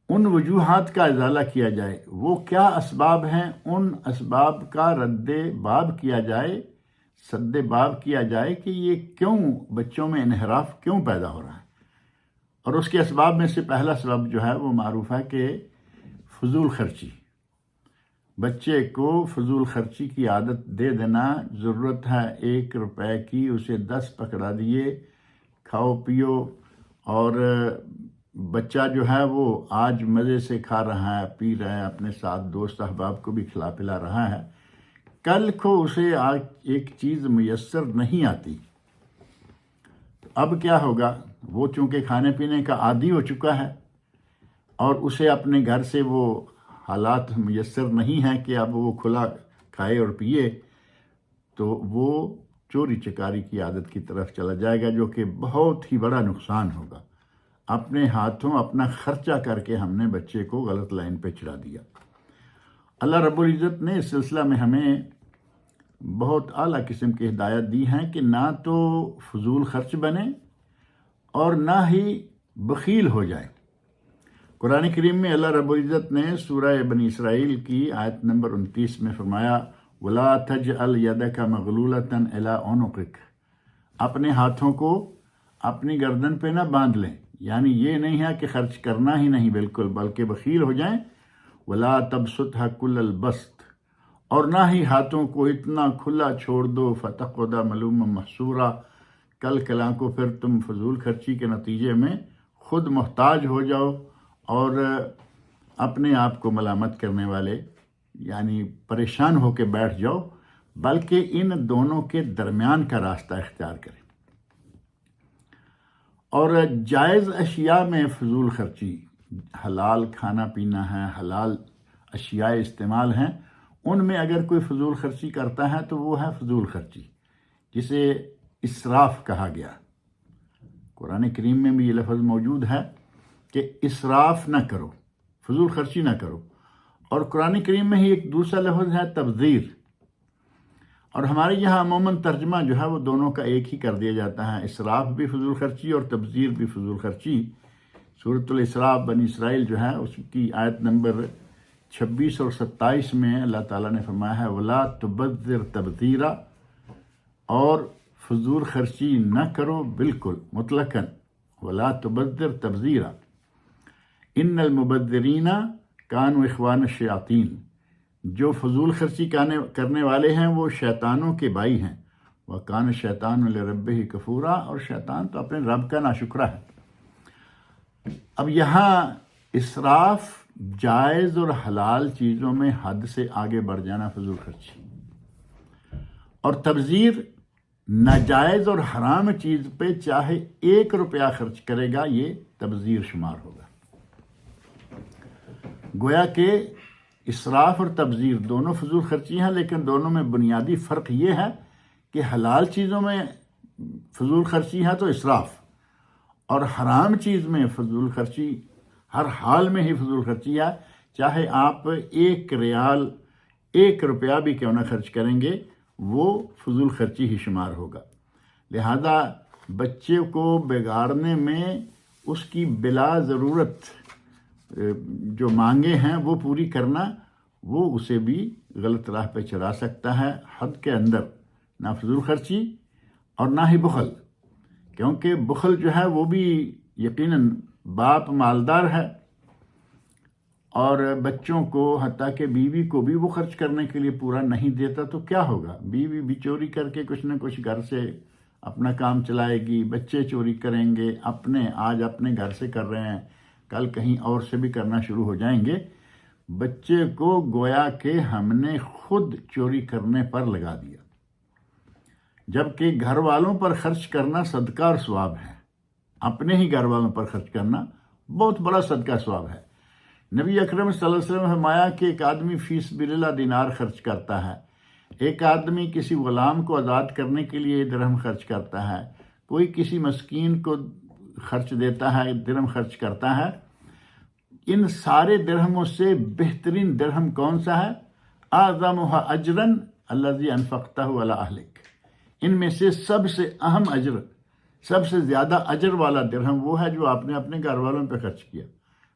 ان وجوہات کا ازالہ کیا جائے، وہ کیا اسباب ہیں، ان اسباب کا سد باب کیا جائے کہ یہ کیوں بچوں میں انحراف کیوں پیدا ہو رہا ہے۔ اور اس کے اسباب میں سے پہلا سبب جو ہے وہ معروف ہے کہ فضول خرچی، بچے کو فضول خرچی کی عادت دے دینا، ضرورت ہے 1 روپے کی، اسے 10 پکڑا دیے، کھاؤ پیو، اور بچہ جو ہے وہ آج مزے سے کھا رہا ہے، پی رہا ہے، اپنے ساتھ دوست احباب کو بھی کھلا پلا رہا ہے، کل کو اسے آج ایک چیز میسر نہیں آتی، اب کیا ہوگا، وہ چونکہ کھانے پینے کا عادی ہو چکا ہے اور اسے اپنے گھر سے وہ حالات میسر نہیں ہیں کہ اب وہ کھلا کھائے اور پیے، تو وہ چوری چکاری کی عادت کی طرف چلا جائے گا، جو کہ بہت ہی بڑا نقصان ہوگا۔ اپنے ہاتھوں اپنا خرچہ کر کے ہم نے بچے کو غلط لائن پہ چڑھا دیا۔ اللہ رب العزت نے اس سلسلہ میں ہمیں بہت اعلیٰ قسم کی ہدایت دی ہیں کہ نہ تو فضول خرچ بنے اور نہ ہی بخیل ہو جائے۔ قرآن کریم میں اللہ رب العزت نے سورہ بنی اسرائیل کی آیت نمبر 29 میں فرمایا، وَلَا تَجْعَلْ يَدَكَ مَغْلُولَةً إِلَىٰ عُنُقِكَ، اپنے ہاتھوں کو اپنی گردن پہ نہ باندھ لیں، یعنی یہ نہیں ہے کہ خرچ کرنا ہی نہیں بالکل، بلکہ بخیل ہو جائیں۔ وَلَا تَبْسُطْهَا كُلَّ الْبَسْطِ، اور نہ ہی ہاتھوں کو اتنا کھلا چھوڑ دو، فَتَقْعُدَ مَلُومًا مَحْسُورًا، کل کلاں کو پھر تم فضول خرچی کے نتیجے میں خود محتاج ہو جاؤ اور اپنے آپ کو ملامت کرنے والے، یعنی پریشان ہو کے بیٹھ جاؤ، بلکہ ان دونوں کے درمیان کا راستہ اختیار کریں۔ اور جائز اشیاء میں فضول خرچی، حلال کھانا پینا ہے، حلال اشیاء استعمال ہیں، ان میں اگر کوئی فضول خرچی کرتا ہے تو وہ ہے فضول خرچی، جسے اسراف کہا گیا۔ قرآن کریم میں بھی یہ لفظ موجود ہے کہ اسراف نہ کرو، فضول خرچی نہ کرو، اور قرآن کریم میں ہی ایک دوسرا لفظ ہے تبذیر، اور ہمارے یہاں عموماً ترجمہ جو ہے وہ دونوں کا ایک ہی کر دیا جاتا ہے، اسراف بھی فضول خرچی اور تبذیر بھی فضول خرچی۔ سورۃ الاسراء بنی اسرائیل جو ہے اس کی آیت نمبر 26 اور 27 میں اللہ تعالیٰ نے فرمایا ہے، وَلَا تُبَذِّرْ تَبْذِيرًا، اور فضول خرچی نہ کرو بالکل مطلقاً، وَلَا تُبَذِّرْ تَبْذِيرًا، إِنَّ الْمُبَذِّرِينَ كَانُوا إِخْوَانَ الشَّيَاطِينَ، جو فضول خرچی کرنے والے ہیں وہ شیطانوں کے بھائی ہیں، وَكَانَ الشَّيْطَانُ لِرَبِّهِ كَفُورًا، اور شیطان تو اپنے رب کا ناشکرا ہے۔ اب یہاں اسراف جائز اور حلال چیزوں میں حد سے آگے بڑھ جانا فضول خرچی، اور تبذیر ناجائز اور حرام چیز پہ چاہے 1 روپیہ خرچ کرے گا یہ تبذیر شمار ہوگا۔ گویا کہ اسراف اور تبذیر دونوں فضول خرچی ہیں، لیکن دونوں میں بنیادی فرق یہ ہے کہ حلال چیزوں میں فضول خرچی ہے تو اسراف، اور حرام چیز میں فضول خرچی ہر حال میں ہی فضول خرچی ہے، چاہے آپ 1 ریال 1 روپیہ بھی کیوں نہ خرچ کریں گے وہ فضول خرچی ہی شمار ہوگا۔ لہذا بچے کو بگاڑنے میں اس کی بلا ضرورت جو مانگیں ہیں وہ پوری کرنا، وہ اسے بھی غلط راہ پہ چڑھا سکتا ہے۔ حد کے اندر نہ فضول خرچی اور نہ ہی بخل، کیونکہ بخل جو ہے وہ بھی یقیناً باپ مالدار ہے اور بچوں کو حتیٰ کہ بیوی کو بھی وہ خرچ کرنے کے لیے پورا نہیں دیتا تو کیا ہوگا؟ بیوی بھی چوری کر کے کچھ نہ کچھ گھر سے اپنا کام چلائے گی، بچے چوری کریں گے، آج اپنے گھر سے کر رہے ہیں، کل کہیں اور سے بھی کرنا شروع ہو جائیں گے۔ بچے کو گویا کہ ہم نے خود چوری کرنے پر لگا دیا، جبکہ گھر والوں پر خرچ کرنا صدقہ اور ثواب ہے۔ اپنے ہی گھر والوں پر خرچ کرنا بہت بڑا صدقہ ثواب ہے۔ نبی اکرم صلی اللہ علیہ وسلم نے فرمایا کہ ایک آدمی فی سبیل اللہ دینار خرچ کرتا ہے، ایک آدمی کسی غلام کو آزاد کرنے کے لیے درہم خرچ کرتا ہے، کوئی کسی مسکین کو خرچ دیتا ہے، درہم خرچ کرتا ہے۔ ان سارے درہموں سے بہترین درہم کون سا ہے؟ اعظمھا اجرا الذی انفقتہ علی اہلک۔ ان میں سے سب سے اہم اجر، سب سے زیادہ اجر والا درہم وہ ہے جو آپ نے اپنے گھر والوں پہ خرچ کیا۔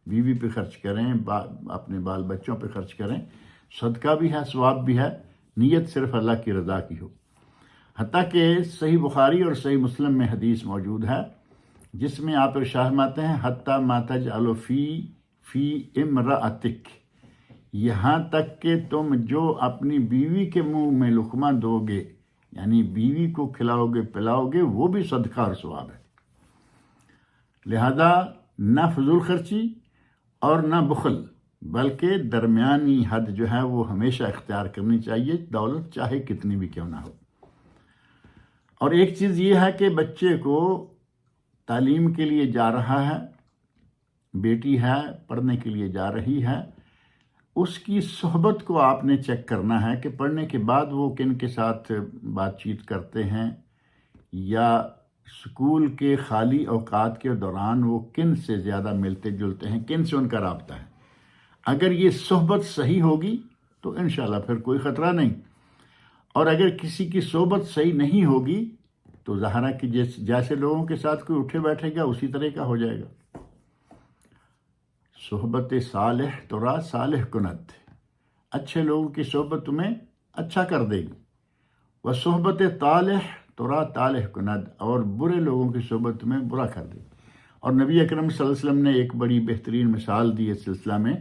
بیوی پہ خرچ کریں، اپنے بال بچوں پہ خرچ کریں، صدقہ بھی ہے، ثواب بھی ہے، نیت صرف اللہ کی رضا کی ہو۔ حتیٰ کہ صحیح بخاری اور صحیح مسلم میں حدیث موجود ہے جس میں آپ ارشاد فرماتے ہیں حتیٰ ما تجعل فی امرأتک، یہاں تک کہ تم جو اپنی بیوی کے منہ میں لقمہ دو گے، یعنی بیوی کو کھلاؤ گے پلاؤ گے، وہ بھی صدقہ اور ثواب ہے۔ لہذا نہ فضول خرچی اور نہ بخل، بلکہ درمیانی حد جو ہے وہ ہمیشہ اختیار کرنی چاہیے، دولت چاہے کتنی بھی کیوں نہ ہو۔ اور ایک چیز یہ ہے کہ بچے کو تعلیم کے لیے جا رہا ہے، بیٹی ہے پڑھنے کے لیے جا رہی ہے، اس کی صحبت کو آپ نے چیک کرنا ہے کہ پڑھنے کے بعد وہ کن کے ساتھ بات چیت کرتے ہیں، یا اسکول کے خالی اوقات کے دوران وہ کن سے زیادہ ملتے جلتے ہیں، کن سے ان کا رابطہ ہے۔ اگر یہ صحبت صحیح ہوگی تو انشاءاللہ پھر کوئی خطرہ نہیں، اور اگر کسی کی صحبت صحیح نہیں ہوگی تو ظاہر ہے کہ جیسے لوگوں کے ساتھ کوئی اٹھے بیٹھے گا اسی طرح کا ہو جائے گا۔ صحبت صالح ترا صالح کند، اچھے لوگوں کی صحبت تمہیں اچھا کر دے گی، وہ صحبت طالح ترا طالح کند، اور برے لوگوں کی صحبت تمہیں برا کر دے گی۔ اور نبی اکرم صلی اللہ علیہ وسلم نے ایک بڑی بہترین مثال دی اس سلسلہ میں،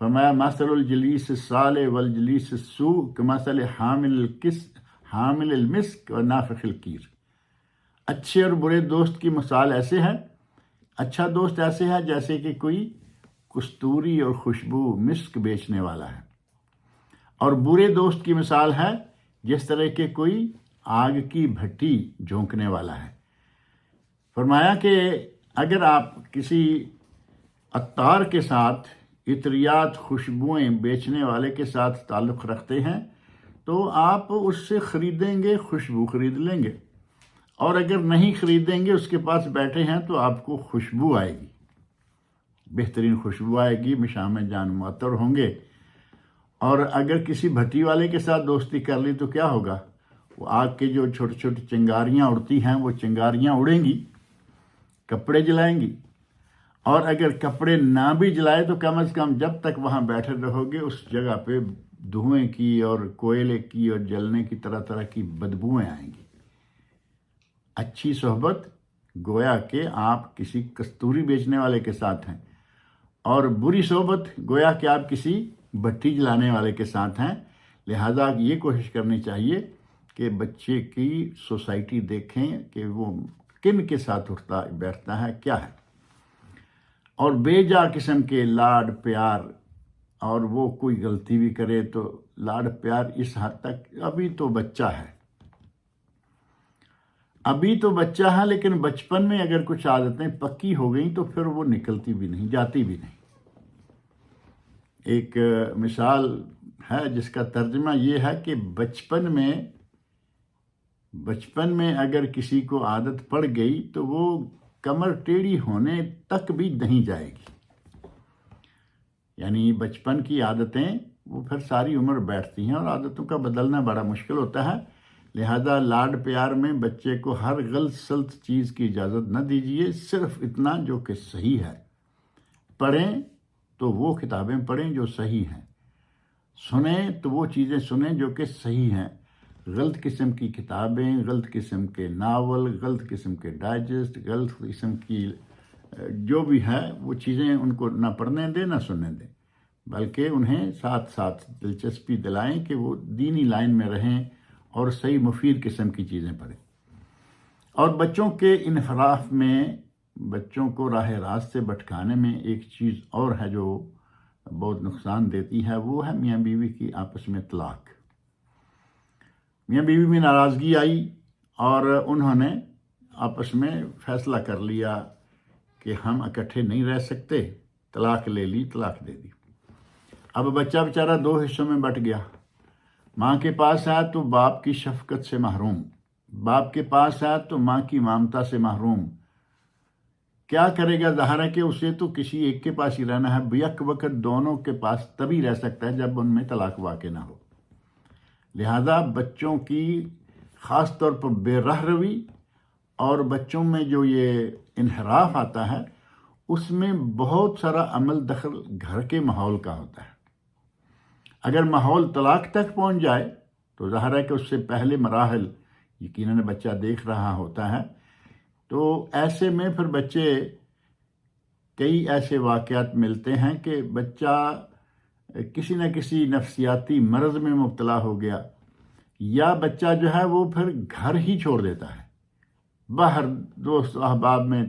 فرمایا مثل الجلیس الصالح والجلیس السوء کمثل حامل المسک و نافخ الکیر۔ اچھے اور برے دوست کی مثال ایسے ہے، اچھا دوست ایسے ہے جیسے کہ کوئی کستوری اور خوشبو مسک بیچنے والا ہے، اور برے دوست کی مثال ہے جس طرح کہ کوئی آگ کی بھٹی جھونکنے والا ہے۔ فرمایا کہ اگر آپ کسی عطار کے ساتھ، عطریات خوشبوئیں بیچنے والے کے ساتھ تعلق رکھتے ہیں تو آپ اس سے خریدیں گے، خوشبو خرید لیں گے، اور اگر نہیں خریدیں گے، اس کے پاس بیٹھے ہیں تو آپ کو خوشبو آئے گی، بہترین خوشبو آئے گی، مشام جان معطر ہوں گے۔ اور اگر کسی بھٹی والے کے ساتھ دوستی کر لی تو کیا ہوگا؟ وہ آگ کے جو چھوٹی چھوٹی چنگاریاں اڑتی ہیں وہ چنگاریاں اڑیں گی، کپڑے جلائیں گی، اور اگر کپڑے نہ بھی جلائے تو کم از کم جب تک وہاں بیٹھے رہو گے اس جگہ پہ دھوئیں کی اور کوئلے کی اور جلنے کی طرح طرح کی بدبوئیں آئیں گی۔ اچھی صحبت گویا کہ آپ کسی کستوری بیچنے والے کے ساتھ ہیں، اور بری صحبت گویا کہ آپ کسی بھٹی جلانے والے کے ساتھ ہیں۔ لہذا یہ کوشش کرنی چاہیے کہ بچے کی سوسائٹی دیکھیں کہ وہ کن کے ساتھ اٹھتا بیٹھتا ہے، کیا ہے، اور بے جا قسم کے لاڈ پیار، اور وہ کوئی غلطی بھی کرے تو لاڈ پیار اس حد تک، ابھی تو بچہ ہے، لیکن بچپن میں اگر کچھ عادتیں پکی ہو گئیں تو پھر وہ نکلتی بھی نہیں، جاتی بھی نہیں۔ ایک مثال ہے جس کا ترجمہ یہ ہے کہ بچپن میں اگر کسی کو عادت پڑ گئی تو وہ کمر ٹیڑھی ہونے تک بھی نہیں جائے گی، یعنی بچپن کی عادتیں وہ پھر ساری عمر بیٹھتی ہیں، اور عادتوں کا بدلنا بڑا مشکل ہوتا ہے۔ لہذا لاڈ پیار میں بچے کو ہر غلط سلط چیز کی اجازت نہ دیجیے، صرف اتنا جو کہ صحیح ہے۔ پڑھیں تو وہ کتابیں پڑھیں جو صحیح ہیں، سنیں تو وہ چیزیں سنیں جو کہ صحیح ہیں، غلط قسم کی کتابیں، غلط قسم کے ناول، غلط قسم کے ڈائجسٹ، غلط قسم کی جو بھی ہے وہ چیزیں ان کو نہ پڑھنے دیں نہ سننے دیں، بلکہ انہیں ساتھ ساتھ دلچسپی دلائیں کہ وہ دینی لائن میں رہیں اور صحیح مفید قسم کی چیزیں پڑھیں۔ اور بچوں کے انحراف میں، بچوں کو راہ راست سے بھٹکانے میں ایک چیز اور ہے جو بہت نقصان دیتی ہے، وہ ہے میاں بیوی کی آپس میں طلاق۔ میاں بیوی میں ناراضگی آئی اور انہوں نے آپس میں فیصلہ کر لیا کہ ہم اکٹھے نہیں رہ سکتے، طلاق لے لی، طلاق دے دی۔ اب بچہ بیچارہ دو حصوں میں بٹ گیا، ماں کے پاس آیا تو باپ کی شفقت سے محروم، باپ کے پاس آیا تو ماں کی ممتا سے محروم۔ کیا کرے گا؟ ظاہر ہے کہ اسے تو کسی ایک کے پاس ہی رہنا ہے، بیک وقت دونوں کے پاس تبھی رہ سکتا ہے جب ان میں طلاق واقع نہ ہو۔ لہذا بچوں کی خاص طور پر بے رہ روی اور بچوں میں جو یہ انحراف آتا ہے، اس میں بہت سارا عمل دخل گھر کے ماحول کا ہوتا ہے۔ اگر ماحول طلاق تک پہنچ جائے تو ظاہر ہے کہ اس سے پہلے مراحل یقیناً بچہ دیکھ رہا ہوتا ہے، تو ایسے میں پھر بچے کئی ایسے واقعات ملتے ہیں کہ بچہ کسی نہ کسی نفسیاتی مرض میں مبتلا ہو گیا، یا بچہ جو ہے وہ پھر گھر ہی چھوڑ دیتا ہے، باہر دوست احباب میں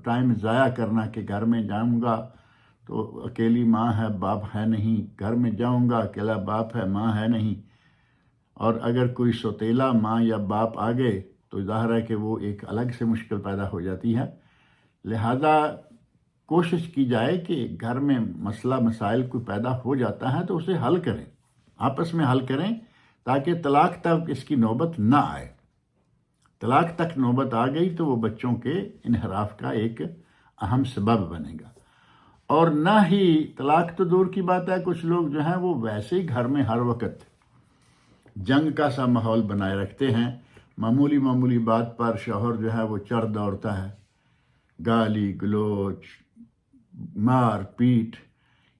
ٹائم ضائع کرنا کہ گھر میں جاؤں گا تو اکیلی ماں ہے باپ ہے نہیں، گھر میں جاؤں گا اکیلا باپ ہے ماں ہے نہیں، اور اگر کوئی سوتیلا ماں یا باپ آ گئے تو ظاہر ہے کہ وہ ایک الگ سے مشکل پیدا ہو جاتی ہے۔ لہذا کوشش کی جائے کہ گھر میں مسئلہ مسائل کوئی پیدا ہو جاتا ہے تو اسے حل کریں، آپس میں حل کریں، تاکہ طلاق تک اس کی نوبت نہ آئے۔ طلاق تک نوبت آ گئی تو وہ بچوں کے انحراف کا ایک اہم سبب بنے گا۔ اور نہ ہی طلاق تو دور کی بات ہے، کچھ لوگ جو ہیں وہ ویسے ہی گھر میں ہر وقت جنگ کا سا ماحول بنائے رکھتے ہیں، معمولی بات پر شوہر جو ہے وہ چڑھ دوڑتا ہے، گالی گلوچ، مار پیٹ۔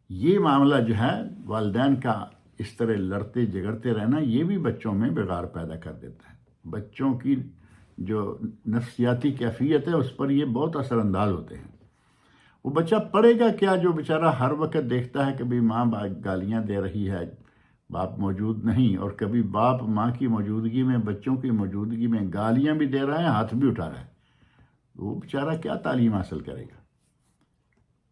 یہ معاملہ جو ہے والدین کا اس طرح لڑتے جھگڑتے رہنا، یہ بھی بچوں میں بگاڑ پیدا کر دیتا ہے۔ بچوں کی جو نفسیاتی کیفیت ہے اس پر یہ بہت اثر انداز ہوتے ہیں۔ وہ بچہ پڑھے گا کیا جو بیچارہ ہر وقت دیکھتا ہے کبھی ماں گالیاں دے رہی ہے، باپ موجود نہیں، اور کبھی باپ ماں کی موجودگی میں، بچوں کی موجودگی میں گالیاں بھی دے رہا ہے، ہاتھ بھی اٹھا رہا ہے، وہ بیچارہ کیا تعلیم حاصل کرے گا؟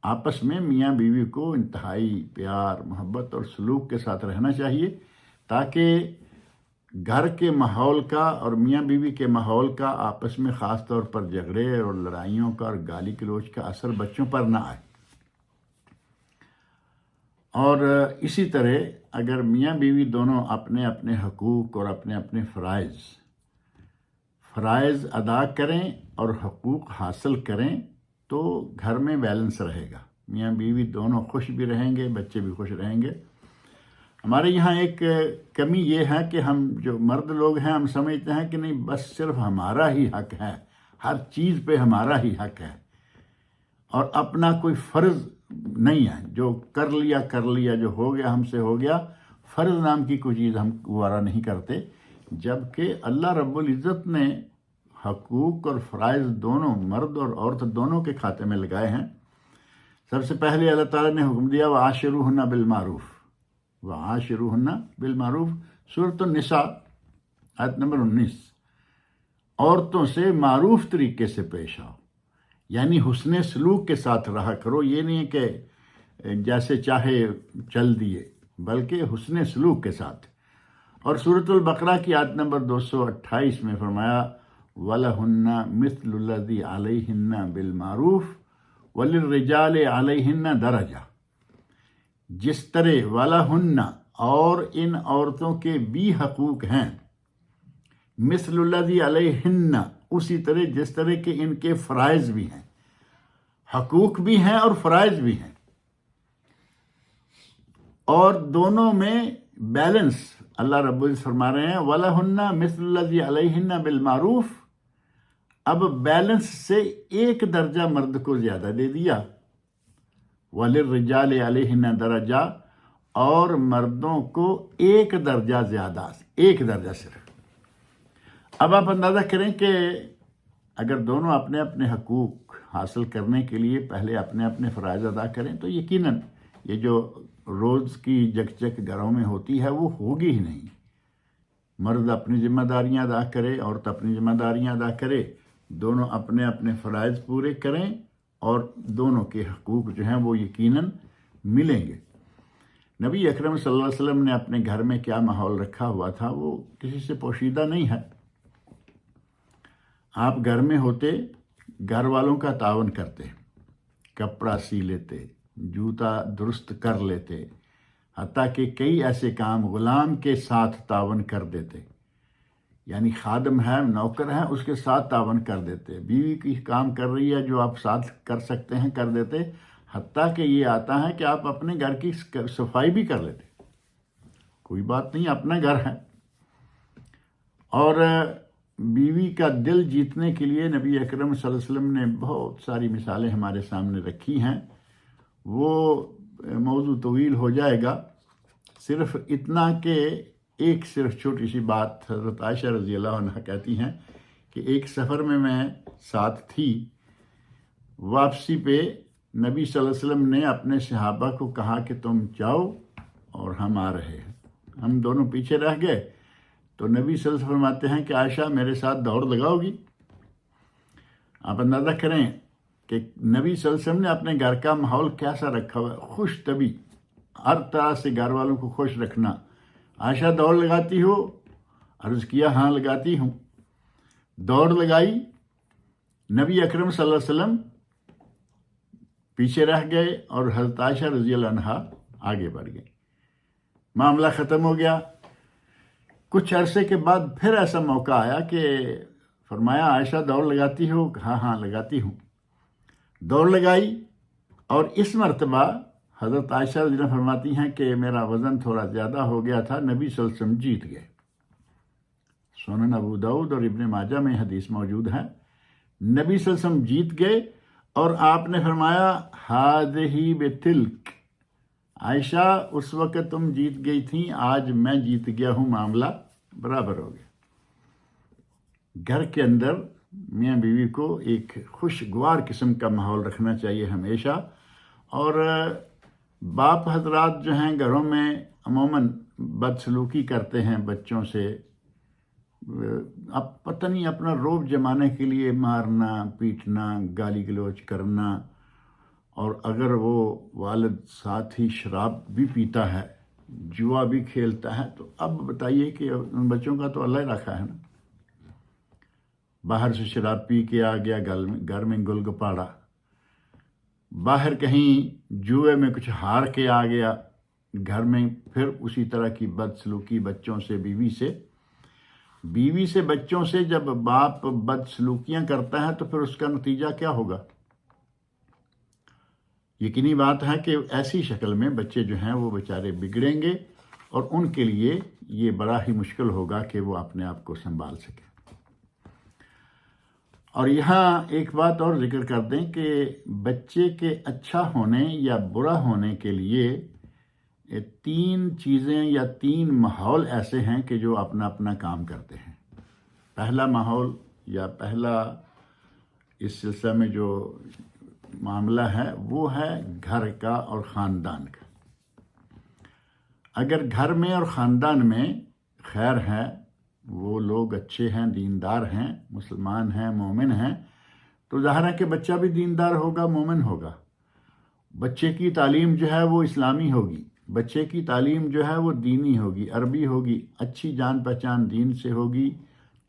آپس میں میاں بیوی کو انتہائی پیار، محبت اور سلوک کے ساتھ رہنا چاہیے، تاکہ گھر کے ماحول کا اور میاں بیوی کے ماحول کا آپس میں خاص طور پر جھگڑے اور لڑائیوں کا اور گالی گلوچ کا اثر بچوں پر نہ آئے۔ اور اسی طرح اگر میاں بیوی دونوں اپنے اپنے حقوق اور اپنے اپنے فرائض ادا کریں اور حقوق حاصل کریں تو گھر میں بیلنس رہے گا، میاں بیوی دونوں خوش بھی رہیں گے، بچے بھی خوش رہیں گے۔ ہمارے یہاں ایک کمی یہ ہے کہ ہم جو مرد لوگ ہیں ہم سمجھتے ہیں کہ نہیں، بس صرف ہمارا ہی حق ہے، ہر چیز پہ ہمارا ہی حق ہے، اور اپنا کوئی فرض نہیں ہے، جو کر لیا، جو ہو گیا ہم سے ہو گیا، فرض نام کی کوئی چیز ہم گوارا نہیں کرتے، جبکہ اللہ رب العزت نے حقوق اور فرائض دونوں مرد اور عورت دونوں کے کھاتے میں لگائے ہیں۔ سب سے پہلے اللہ تعالیٰ نے حکم دیا وَعَاشِرُوهُنَّ بِالْمَعْرُوفِ، وَعَاشِرُوهُنَّ بِالْمَعْرُوفِ، سورۃ النساء آیت نمبر 19۔ عورتوں سے معروف طریقے سے پیش آؤ، یعنی حسن سلوک کے ساتھ رہا کرو، یہ نہیں کہ جیسے چاہے چل دیے، بلکہ حسن سلوک کے ساتھ۔ اور سورۃ البقرہ کی آیت نمبر 228 میں فرمایا وَلَهُنَّ مِثْلُ الَّذِي عَلَيْهِنَّ بِالْمَعْرُوفِ وَلِلرِّجَالِ عَلَيْهِنَّ دَرَجَةٌ، جس طرح وَلَهُنَّ اور ان عورتوں کے بھی حقوق ہیں، مثل الذی علیہن اسی طرح جس طرح کہ ان کے فرائض بھی ہیں، حقوق بھی ہیں اور فرائض بھی ہیں، اور دونوں میں بیلنس اللہ رب العزت فرما رہے ہیں وَلَهُنَّ مِثْلُ الَّذِي عَلَيْهِنَّ بِالْمَعْرُوفِ۔ اب بیلنس سے ایک درجہ مرد کو زیادہ دے دیا، وَلِلرِّجَالِ عَلَيْهِنَّ دَرَجَةٌ، اور مردوں کو ایک درجہ زیادہ، ایک درجہ صرف، اب آپ اندازہ کریں کہ اگر دونوں اپنے اپنے حقوق حاصل کرنے کے لیے پہلے اپنے اپنے فرائض ادا کریں تو یقیناً یہ جو روز کی جک جک گھروں میں ہوتی ہے وہ ہوگی ہی نہیں. مرد اپنی ذمہ داریاں ادا کرے، عورت اپنی ذمہ داریاں ادا کرے، دونوں اپنے اپنے فرائض پورے کریں اور دونوں کے حقوق جو ہیں وہ یقیناً ملیں گے. نبی اکرم صلی اللہ علیہ وسلم نے اپنے گھر میں کیا ماحول رکھا ہوا تھا وہ کسی سے پوشیدہ نہیں ہے. آپ گھر میں ہوتے، گھر والوں کا تعاون کرتے، کپڑا سی لیتے، جوتا درست کر لیتے، حتیٰ کہ کئی ایسے کام غلام کے ساتھ تعاون کر دیتے. یعنی خادم ہے، نوکر ہے، اس کے ساتھ تعاون کر دیتے. بیوی کی کام کر رہی ہے جو آپ ساتھ کر سکتے ہیں کر دیتے. حتیٰ کہ یہ آتا ہے کہ آپ اپنے گھر کی صفائی بھی کر لیتے. کوئی بات نہیں، اپنا گھر ہے. اور بیوی کا دل جیتنے کے لیے نبی اکرم صلی اللہ علیہ وسلم نے بہت ساری مثالیں ہمارے سامنے رکھی ہیں. وہ موضوع طویل ہو جائے گا. صرف اتنا کہ ایک صرف چھوٹی سی بات حضرت عائشہ رضی اللہ عنہ کہتی ہیں کہ ایک سفر میں ساتھ تھی. واپسی پہ نبی صلی اللہ علیہ وسلم نے اپنے صحابہ کو کہا کہ تم جاؤ اور ہم آ رہے ہیں. ہم دونوں پیچھے رہ گئے تو نبی صلی اللہ علیہ وسلم فرماتے ہیں کہ عائشہ میرے ساتھ دوڑ لگاؤ گی. آپ اندازہ کریں کہ نبی صلی اللہ علیہ وسلم نے اپنے گھر کا ماحول کیسا رکھا ہوا ہے، خوش طبی، ہر طرح سے گھر والوں کو خوش رکھنا. عائشہ دوڑ لگاتی ہو؟ عرض کیا ہاں لگاتی ہوں. دوڑ لگائی، نبی اکرم صلی اللہ علیہ وسلم پیچھے رہ گئے اور حضرت عائشہ رضی اللہ عنہا آگے بڑھ گئی. معاملہ ختم ہو گیا. کچھ عرصے کے بعد پھر ایسا موقع آیا کہ فرمایا عائشہ دوڑ لگاتی ہو؟ ہاں ہاں لگاتی ہوں. دوڑ لگائی اور اس مرتبہ حضرت عائشہ رضی اللہ عنہا فرماتی ہیں کہ میرا وزن تھوڑا زیادہ ہو گیا تھا. نبی صلی اللہ علیہ وسلم جیت گئے. سنن ابو داؤد اور ابن ماجہ میں حدیث موجود ہے. نبی صلی اللہ علیہ وسلم جیت گئے اور آپ نے فرمایا ہذہ بتلک، عائشہ اس وقت تم جیت گئی تھیں، آج میں جیت گیا ہوں، معاملہ برابر ہو گیا. گھر کے اندر میاں بیوی کو ایک خوشگوار قسم کا ماحول رکھنا چاہیے ہمیشہ. اور باپ حضرات جو ہیں گھروں میں عموماً بدسلوکی کرتے ہیں بچوں سے. اب پتہ نہیں اپنا روب جمانے کے لیے مارنا، پیٹنا، گالی گلوچ کرنا. اور اگر وہ والد ساتھ ہی شراب بھی پیتا ہے، جوا بھی کھیلتا ہے، تو اب بتائیے کہ ان بچوں کا تو اللہ ہی رکھا ہے نا. باہر سے شراب پی کے آ گیا، گھر میں گل گپاڑا. باہر کہیں جوئے میں کچھ ہار کے آ گیا، گھر میں پھر اسی طرح کی بدسلوکی بچوں سے، بیوی سے بچوں سے. جب باپ بدسلوکیاں کرتا ہے تو پھر اس کا نتیجہ کیا ہوگا؟ یقینی بات ہے کہ ایسی شکل میں بچے جو ہیں وہ بیچارے بگڑیں گے اور ان کے لیے یہ بڑا ہی مشکل ہوگا کہ وہ اپنے آپ کو سنبھال سکیں. اور یہاں ایک بات اور ذکر کر دیں کہ بچے کے اچھا ہونے یا برا ہونے کے لیے 3 چیزیں یا 3 ماحول ایسے ہیں کہ جو اپنا اپنا کام کرتے ہیں. پہلا ماحول یا پہلا اس سلسلہ میں جو معاملہ ہے وہ ہے گھر کا اور خاندان کا. اگر گھر میں اور خاندان میں خیر ہے، وہ لوگ اچھے ہیں، دیندار ہیں، مسلمان ہیں، مومن ہیں، تو ظاہر ہے کہ بچہ بھی دیندار ہوگا، مومن ہوگا. بچے کی تعلیم جو ہے وہ اسلامی ہوگی، بچے کی تعلیم جو ہے وہ دینی ہوگی، عربی ہوگی، اچھی جان پہچان دین سے ہوگی،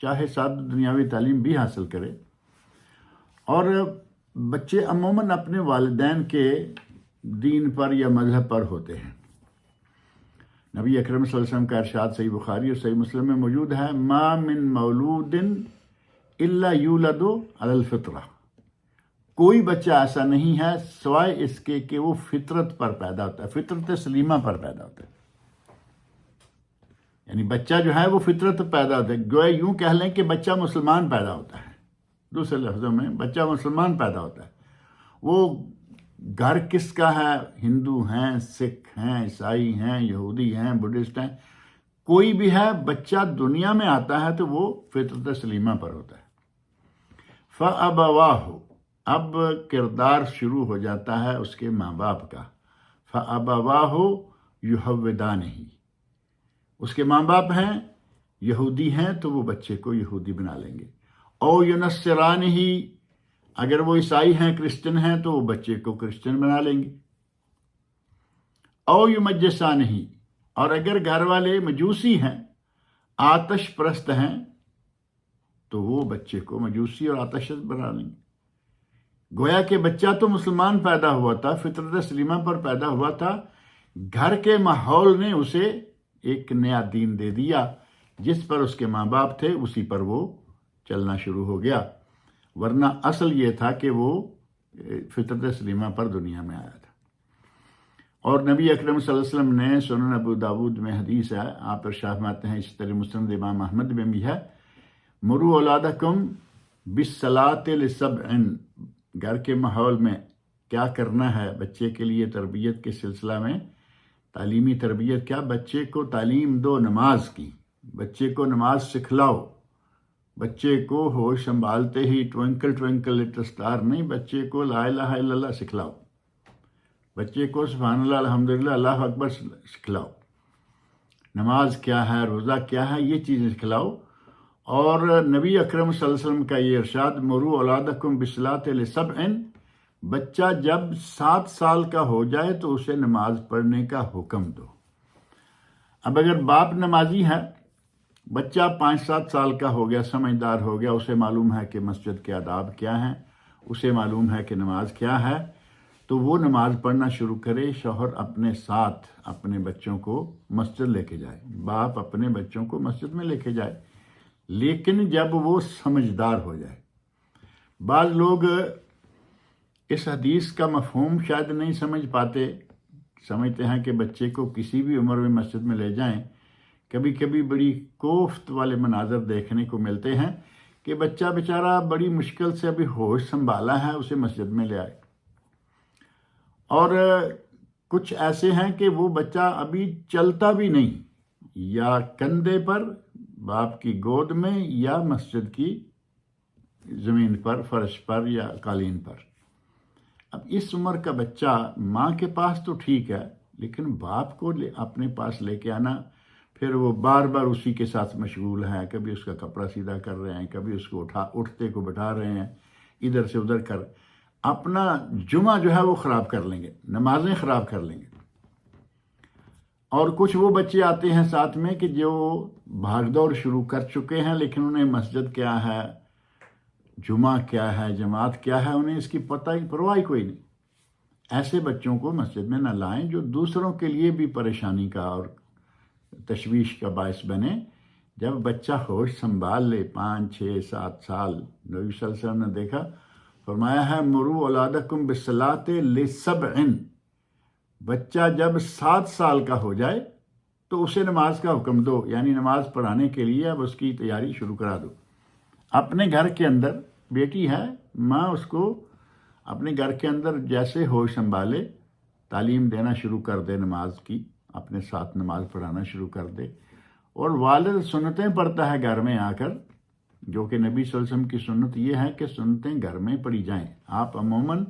چاہے سادہ دنیاوی تعلیم بھی حاصل کرے. اور بچے عموماً اپنے والدین کے دین پر یا مذہب پر ہوتے ہیں. نبی اکرم صلی اللہ علیہ وسلم کا ارشاد صحیح بخاری اور صحیح مسلم میں موجود ہے، ما من مولود الا یولد علی الفطرہ. کوئی بچہ ایسا نہیں ہے سوائے اس کے کہ وہ فطرت پر پیدا ہوتا ہے، فطرت سلیمہ پر پیدا ہوتا ہے. یعنی بچہ جو ہے وہ فطرت پیدا ہوتا ہے. گویا یوں کہہ لیں کہ بچہ مسلمان پیدا ہوتا ہے. دوسرے لفظوں میں بچہ مسلمان پیدا ہوتا ہے. وہ گھر کس کا ہے؟ ہندو ہیں، سکھ ہیں، عیسائی ہیں، یہودی ہیں، بدھسٹ ہیں، کوئی بھی ہے بچہ دنیا میں آتا ہے تو وہ فطرت سلیمہ پر ہوتا ہے. فَأَبَوَاهُ، اب کردار شروع ہو جاتا ہے اس کے ماں باپ کا. فَأَبَوَاهُ يُحَوِّدَانِهِ، اس کے ماں باپ ہیں یہودی ہیں تو وہ بچے کو یہودی بنا لیں گے. او يُنَصِّرَانِهِ، اگر وہ عیسائی ہیں کرسچن ہیں تو وہ بچے کو کرسچن بنا لیں گے. او يُمَجِّسَانِهِ، اور اگر گھر والے مجوسی ہیں، آتش پرست ہیں، تو وہ بچے کو مجوسی اور آتش پرست بنا لیں گے. گویا کہ بچہ تو مسلمان پیدا ہوا تھا، فطرت سلیمہ پر پیدا ہوا تھا، گھر کے ماحول نے اسے ایک نیا دین دے دیا، جس پر اس کے ماں باپ تھے اسی پر وہ چلنا شروع ہو گیا. ورنہ اصل یہ تھا کہ وہ فطرت سلیمہ پر دنیا میں آیا تھا. اور نبی اکرم صلی اللہ علیہ وسلم نے سنن ابو داود میں حدیث ہے، آپ ارشاد فرماتے ہیں، اسی طرح مسند امام احمد میں بھی ہے، مرو اولادکم بالصلاۃ لسبع، گھر کے ماحول میں کیا کرنا ہے بچے کے لیے تربیت کے سلسلہ میں، تعلیمی تربیت کیا، بچے کو تعلیم دو نماز کی، بچے کو نماز سکھلاؤ. بچے کو ہوش سنبھالتے ہی ٹوینکل ٹوینکل لٹل اسٹار نہیں، بچے کو لا الہ الا اللہ سکھلاؤ، بچے کو سبحان اللہ الحمدللہ اللہ اکبر سکھلاؤ، نماز کیا ہے، روزہ کیا ہے، یہ چیزیں سکھلاؤ. اور نبی اکرم صلی اللہ علیہ وسلم کا یہ ارشاد، مرو اولادکم بالصلاۃ لسبع، بچہ جب 7 سال کا ہو جائے تو اسے نماز پڑھنے کا حکم دو. اب اگر باپ نمازی ہے، بچہ 5-7 سال کا ہو گیا، سمجھدار ہو گیا، اسے معلوم ہے کہ مسجد کے آداب کیا ہیں، اسے معلوم ہے کہ نماز کیا ہے، تو وہ نماز پڑھنا شروع کرے. شوہر اپنے ساتھ اپنے بچوں کو مسجد لے کے جائے، باپ اپنے بچوں کو مسجد میں لے کے جائے، لیکن جب وہ سمجھدار ہو جائے. بعض لوگ اس حدیث کا مفہوم شاید نہیں سمجھ پاتے، سمجھتے ہیں کہ بچے کو کسی بھی عمر میں مسجد میں لے جائیں. کبھی کبھی بڑی کوفت والے مناظر دیکھنے کو ملتے ہیں کہ بچہ بیچارہ بڑی مشکل سے ابھی ہوش سنبھالا ہے، اسے مسجد میں لے آئے. اور کچھ ایسے ہیں کہ وہ بچہ ابھی چلتا بھی نہیں، یا کندھے پر باپ کی گود میں، یا مسجد کی زمین پر، فرش پر یا قالین پر. اب اس عمر کا بچہ ماں کے پاس تو ٹھیک ہے، لیکن باپ کو اپنے پاس لے کے آنا، پھر وہ بار بار اسی کے ساتھ مشغول ہے، کبھی اس کا کپڑا سیدھا کر رہے ہیں، کبھی اس کو اٹھتے کو بٹھا رہے ہیں، ادھر سے ادھر کر، اپنا جمعہ جو ہے وہ خراب کر لیں گے، نمازیں خراب کر لیں گے. اور کچھ وہ بچے آتے ہیں ساتھ میں کہ جو بھاگ دوڑ شروع کر چکے ہیں، لیکن انہیں مسجد کیا ہے، جمعہ کیا ہے، جماعت کیا ہے، انہیں اس کی پرواہ کوئی نہیں. ایسے بچوں کو مسجد میں نہ لائیں جو دوسروں کے لیے بھی پریشانی کا اور تشویش کا باعث بنے. جب بچہ ہوش سنبھال لے 5-6-7 سال، نبی صلی اللہ علیہ وسلم نے دیکھا، فرمایا ہے مرو اولادکم بالصلاۃ لسبع، بچہ جب 7 سال کا ہو جائے تو اسے نماز کا حکم دو، یعنی نماز پڑھانے کے لیے اب اس کی تیاری شروع کرا دو. اپنے گھر کے اندر بیٹی ہے، ماں اس کو اپنے گھر کے اندر جیسے ہوش سنبھالے تعلیم دینا شروع کر دے، نماز کی اپنے ساتھ نماز پڑھانا شروع کر دے. اور والد سنتیں پڑھتا ہے گھر میں آ کر، جو کہ نبی صلی اللہ علیہ وسلم کی سنت یہ ہے کہ سنتیں گھر میں پڑھی جائیں. آپ عموماً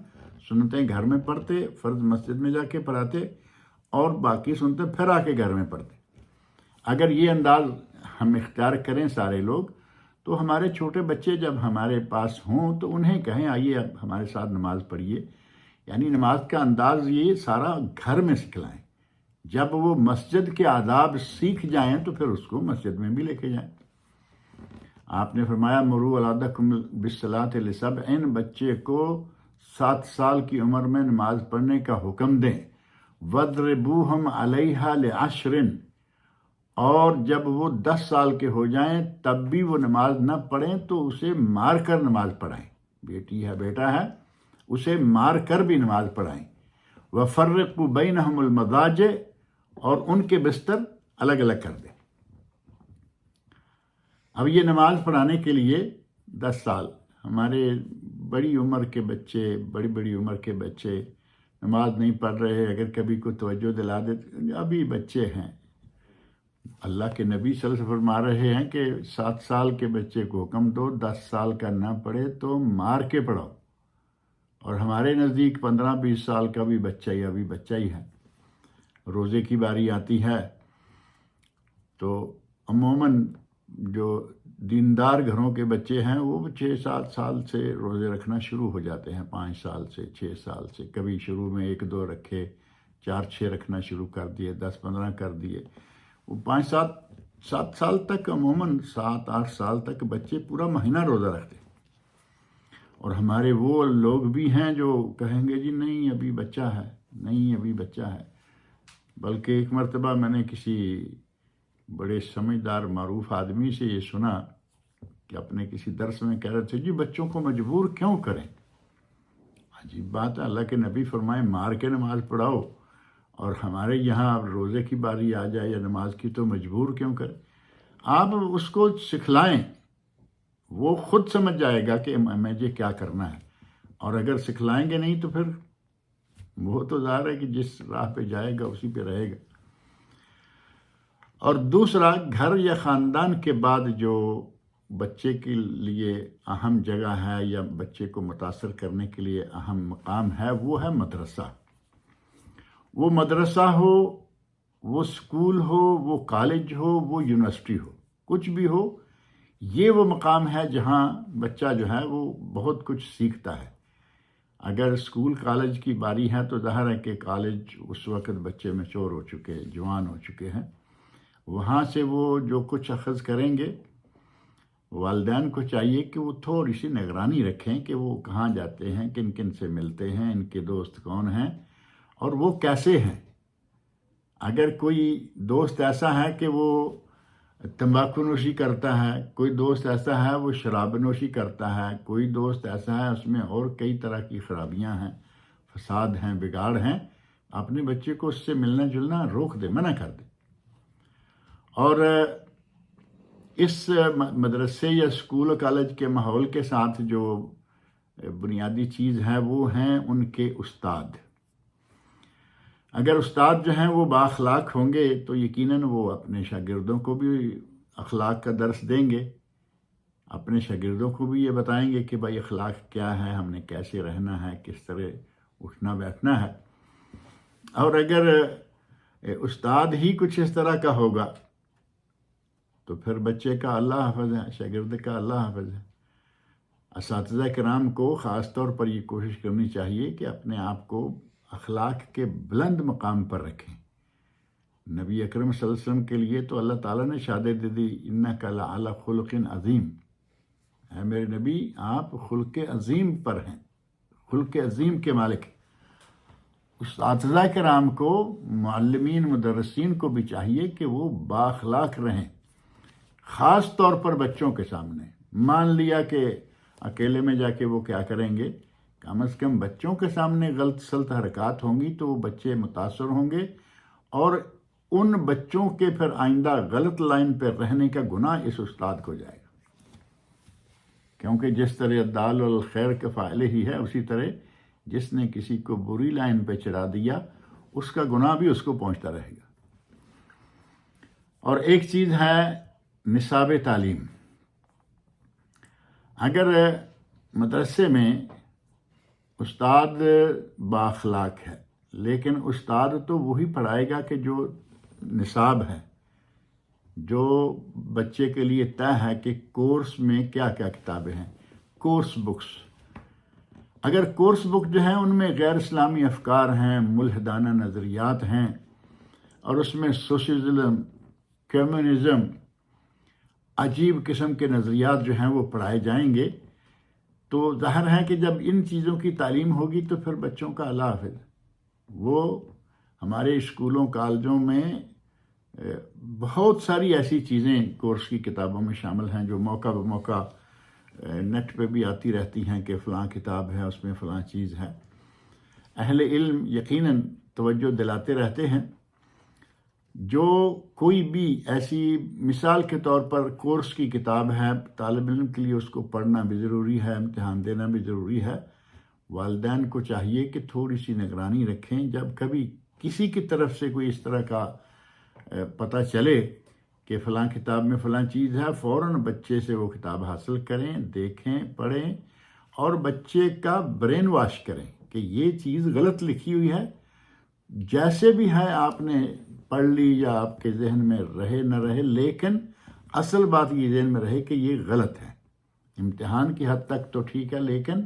سنتیں گھر میں پڑھتے، فرض مسجد میں جا کے پڑھاتے، اور باقی سنتیں پھر آ کے گھر میں پڑھتے. اگر یہ انداز ہم اختیار کریں سارے لوگ، تو ہمارے چھوٹے بچے جب ہمارے پاس ہوں تو انہیں کہیں آئیے اب ہمارے ساتھ نماز پڑھیے. یعنی نماز کا انداز یہ سارا گھر میں سکھلائیں. جب وہ مسجد کے آداب سیکھ جائیں تو پھر اس کو مسجد میں بھی لے کے جائیں. آپ نے فرمایا مرو اولادکم بالصلاۃ لسبع، بچے کو 7 سال کی عمر میں نماز پڑھنے کا حکم دیں. وَاضْرِبُوهُمْ عَلَيْهَا لِعَشْرٍ، اور جب وہ 10 سال کے ہو جائیں تب بھی وہ نماز نہ پڑھیں تو اسے مار کر نماز پڑھائیں. بیٹی ہے بیٹا ہے، اسے مار کر بھی نماز پڑھائیں. وَفَرِّقُوا بَيْنَهُمُ الْمَضَاجِعَ، اور ان کے بستر الگ الگ کر دیں. اب یہ نماز پڑھانے کے لیے 10 سال، ہمارے بڑی عمر کے بچے، بڑی عمر کے بچے نماز نہیں پڑھ رہے، اگر کبھی کوئی توجہ دلا دیتے، ابھی بچے ہیں، اللہ کے نبی صلی اللہ علیہ وسلم فرما رہے ہیں کہ 7 سال کے بچے کو حکم دو 10 سال کا نہ پڑھے تو مار کے پڑھاؤ، اور ہمارے نزدیک 15-20 سال کا بھی بچہ ہی ابھی بچہ ہی ہے، روزے کی باری آتی ہے تو عموماً جو دیندار گھروں کے بچے ہیں وہ 6-7 سال سے روزے رکھنا شروع ہو جاتے ہیں، 5 سال سے 6 سال سے، کبھی شروع میں 1-2 رکھے، 4-6 رکھنا شروع کر دیے، 10-15 کر دیے، وہ 5-7 سال تک عموماً 7-8 سال تک بچے پورا مہینہ روزہ رکھتے ہیں۔ اور ہمارے وہ لوگ بھی ہیں جو کہیں گے جی نہیں ابھی بچہ ہے، نہیں ابھی بچہ ہے۔ بلکہ ایک مرتبہ میں نے کسی بڑے سمجھدار معروف آدمی سے یہ سنا کہ اپنے کسی درس میں کہہ رہے تھے جی بچوں کو مجبور کیوں کریں؟ عجیب بات ہے، اللہ کے نبی فرمائے مار کے نماز پڑھاؤ، اور ہمارے یہاں اب روزے کی باری آ جائے یا نماز کی تو مجبور کیوں کریں؟ آپ اس کو سکھلائیں، وہ خود سمجھ جائے گا کہ مجھے کیا کرنا ہے، اور اگر سکھلائیں گے نہیں تو پھر وہ تو ظاہر ہے کہ جس راہ پہ جائے گا اسی پہ رہے گا۔ اور دوسرا، گھر یا خاندان کے بعد جو بچے کے لیے اہم جگہ ہے یا بچے کو متاثر کرنے کے لیے اہم مقام ہے، وہ ہے مدرسہ۔ وہ مدرسہ ہو، وہ اسکول ہو، وہ کالج ہو، وہ یونیورسٹی ہو، کچھ بھی ہو، یہ وہ مقام ہے جہاں بچہ جو ہے وہ بہت کچھ سیکھتا ہے۔ اگر اسکول کالج کی باری ہے تو ظاہر ہے کہ کالج اس وقت بچے میچور ہو چکے، جوان ہو چکے ہیں، وہاں سے وہ جو کچھ اخذ کریں گے، والدین کو چاہیے کہ وہ تھوڑی سی نگرانی رکھیں کہ وہ کہاں جاتے ہیں، کن کن سے ملتے ہیں، ان کے دوست کون ہیں اور وہ کیسے ہیں۔ اگر کوئی دوست ایسا ہے کہ وہ تمباکو نوشی کرتا ہے، کوئی دوست ایسا ہے وہ شراب نوشی کرتا ہے، کوئی دوست ایسا ہے اس میں اور کئی طرح کی خرابیاں ہیں، فساد ہیں، بگاڑ ہیں، اپنے بچے کو اس سے ملنا جلنا روک دے، منع کر دے۔ اور اس مدرسے یا اسکول و کالج کے ماحول کے ساتھ جو بنیادی چیز ہے وہ ہیں ان کے استاد۔ اگر استاد جو ہیں وہ بااخلاق ہوں گے تو یقیناً وہ اپنے شاگردوں کو بھی اخلاق کا درس دیں گے، اپنے شاگردوں کو بھی یہ بتائیں گے کہ بھائی اخلاق کیا ہے، ہم نے کیسے رہنا ہے، کس طرح اٹھنا بیٹھنا ہے۔ اور اگر استاد ہی کچھ اس طرح کا ہوگا تو پھر بچے کا اللہ حافظ ہے، شاگرد کا اللہ حافظ ہے۔ اساتذہ کرام کو خاص طور پر یہ کوشش کرنی چاہیے کہ اپنے آپ کو اخلاق کے بلند مقام پر رکھیں۔ نبی اکرم صلی اللہ علیہ وسلم کے لیے تو اللہ تعالیٰ نے شہادت دے دی انک لعلی خلق عظیم، اے میرے نبی آپ خلق عظیم پر ہیں، خلق عظیم کے مالک ہیں۔ اساتذہ کرام کو، معلمین مدرسین کو بھی چاہیے کہ وہ بااخلاق رہیں، خاص طور پر بچوں کے سامنے۔ مان لیا کہ اکیلے میں جا کے وہ کیا کریں گے، کم از کم بچوں کے سامنے غلط سلط حرکات ہوں گی تو وہ بچے متاثر ہوں گے، اور ان بچوں کے پھر آئندہ غلط لائن پہ رہنے کا گناہ اس استاد کو جائے گا، کیونکہ جس طرح دال الخیر کے فاعل ہی ہے، اسی طرح جس نے کسی کو بری لائن پہ چڑھا دیا اس کا گناہ بھی اس کو پہنچتا رہے گا۔ اور ایک چیز ہے نصاب تعلیم۔ اگر مدرسے میں استاد بااخلاق ہے، لیکن استاد تو وہی پڑھائے گا کہ جو نصاب ہے، جو بچے کے لیے طے ہے کہ کورس میں کیا کیا کتابیں ہیں، کورس بکس۔ اگر کورس بک جو ہیں ان میں غیر اسلامی افکار ہیں، ملحدانہ نظریات ہیں، اور اس میں سوشلزم، کمیونزم، عجیب قسم کے نظریات جو ہیں وہ پڑھائے جائیں گے، تو ظاہر ہے کہ جب ان چیزوں کی تعلیم ہوگی تو پھر بچوں کا اللہ حافظ۔ وہ ہمارے اسکولوں کالجوں میں بہت ساری ایسی چیزیں کورس کی کتابوں میں شامل ہیں جو موقع بموقع نیٹ پہ بھی آتی رہتی ہیں کہ فلاں کتاب ہے، اس میں فلاں چیز ہے۔ اہل علم یقیناً توجہ دلاتے رہتے ہیں۔ جو کوئی بھی ایسی مثال کے طور پر کورس کی کتاب ہے، طالب علم کے لیے اس کو پڑھنا بھی ضروری ہے، امتحان دینا بھی ضروری ہے، والدین کو چاہیے کہ تھوڑی سی نگرانی رکھیں۔ جب کبھی کسی کی طرف سے کوئی اس طرح کا پتہ چلے کہ فلاں کتاب میں فلاں چیز ہے، فوراً بچے سے وہ کتاب حاصل کریں، دیکھیں، پڑھیں اور بچے کا برین واش کریں کہ یہ چیز غلط لکھی ہوئی ہے، جیسے بھی ہے آپ نے پڑھ لی یا آپ کے ذہن میں رہے نہ رہے، لیکن اصل بات یہ ذہن میں رہے کہ یہ غلط ہے۔ امتحان کی حد تک تو ٹھیک ہے، لیکن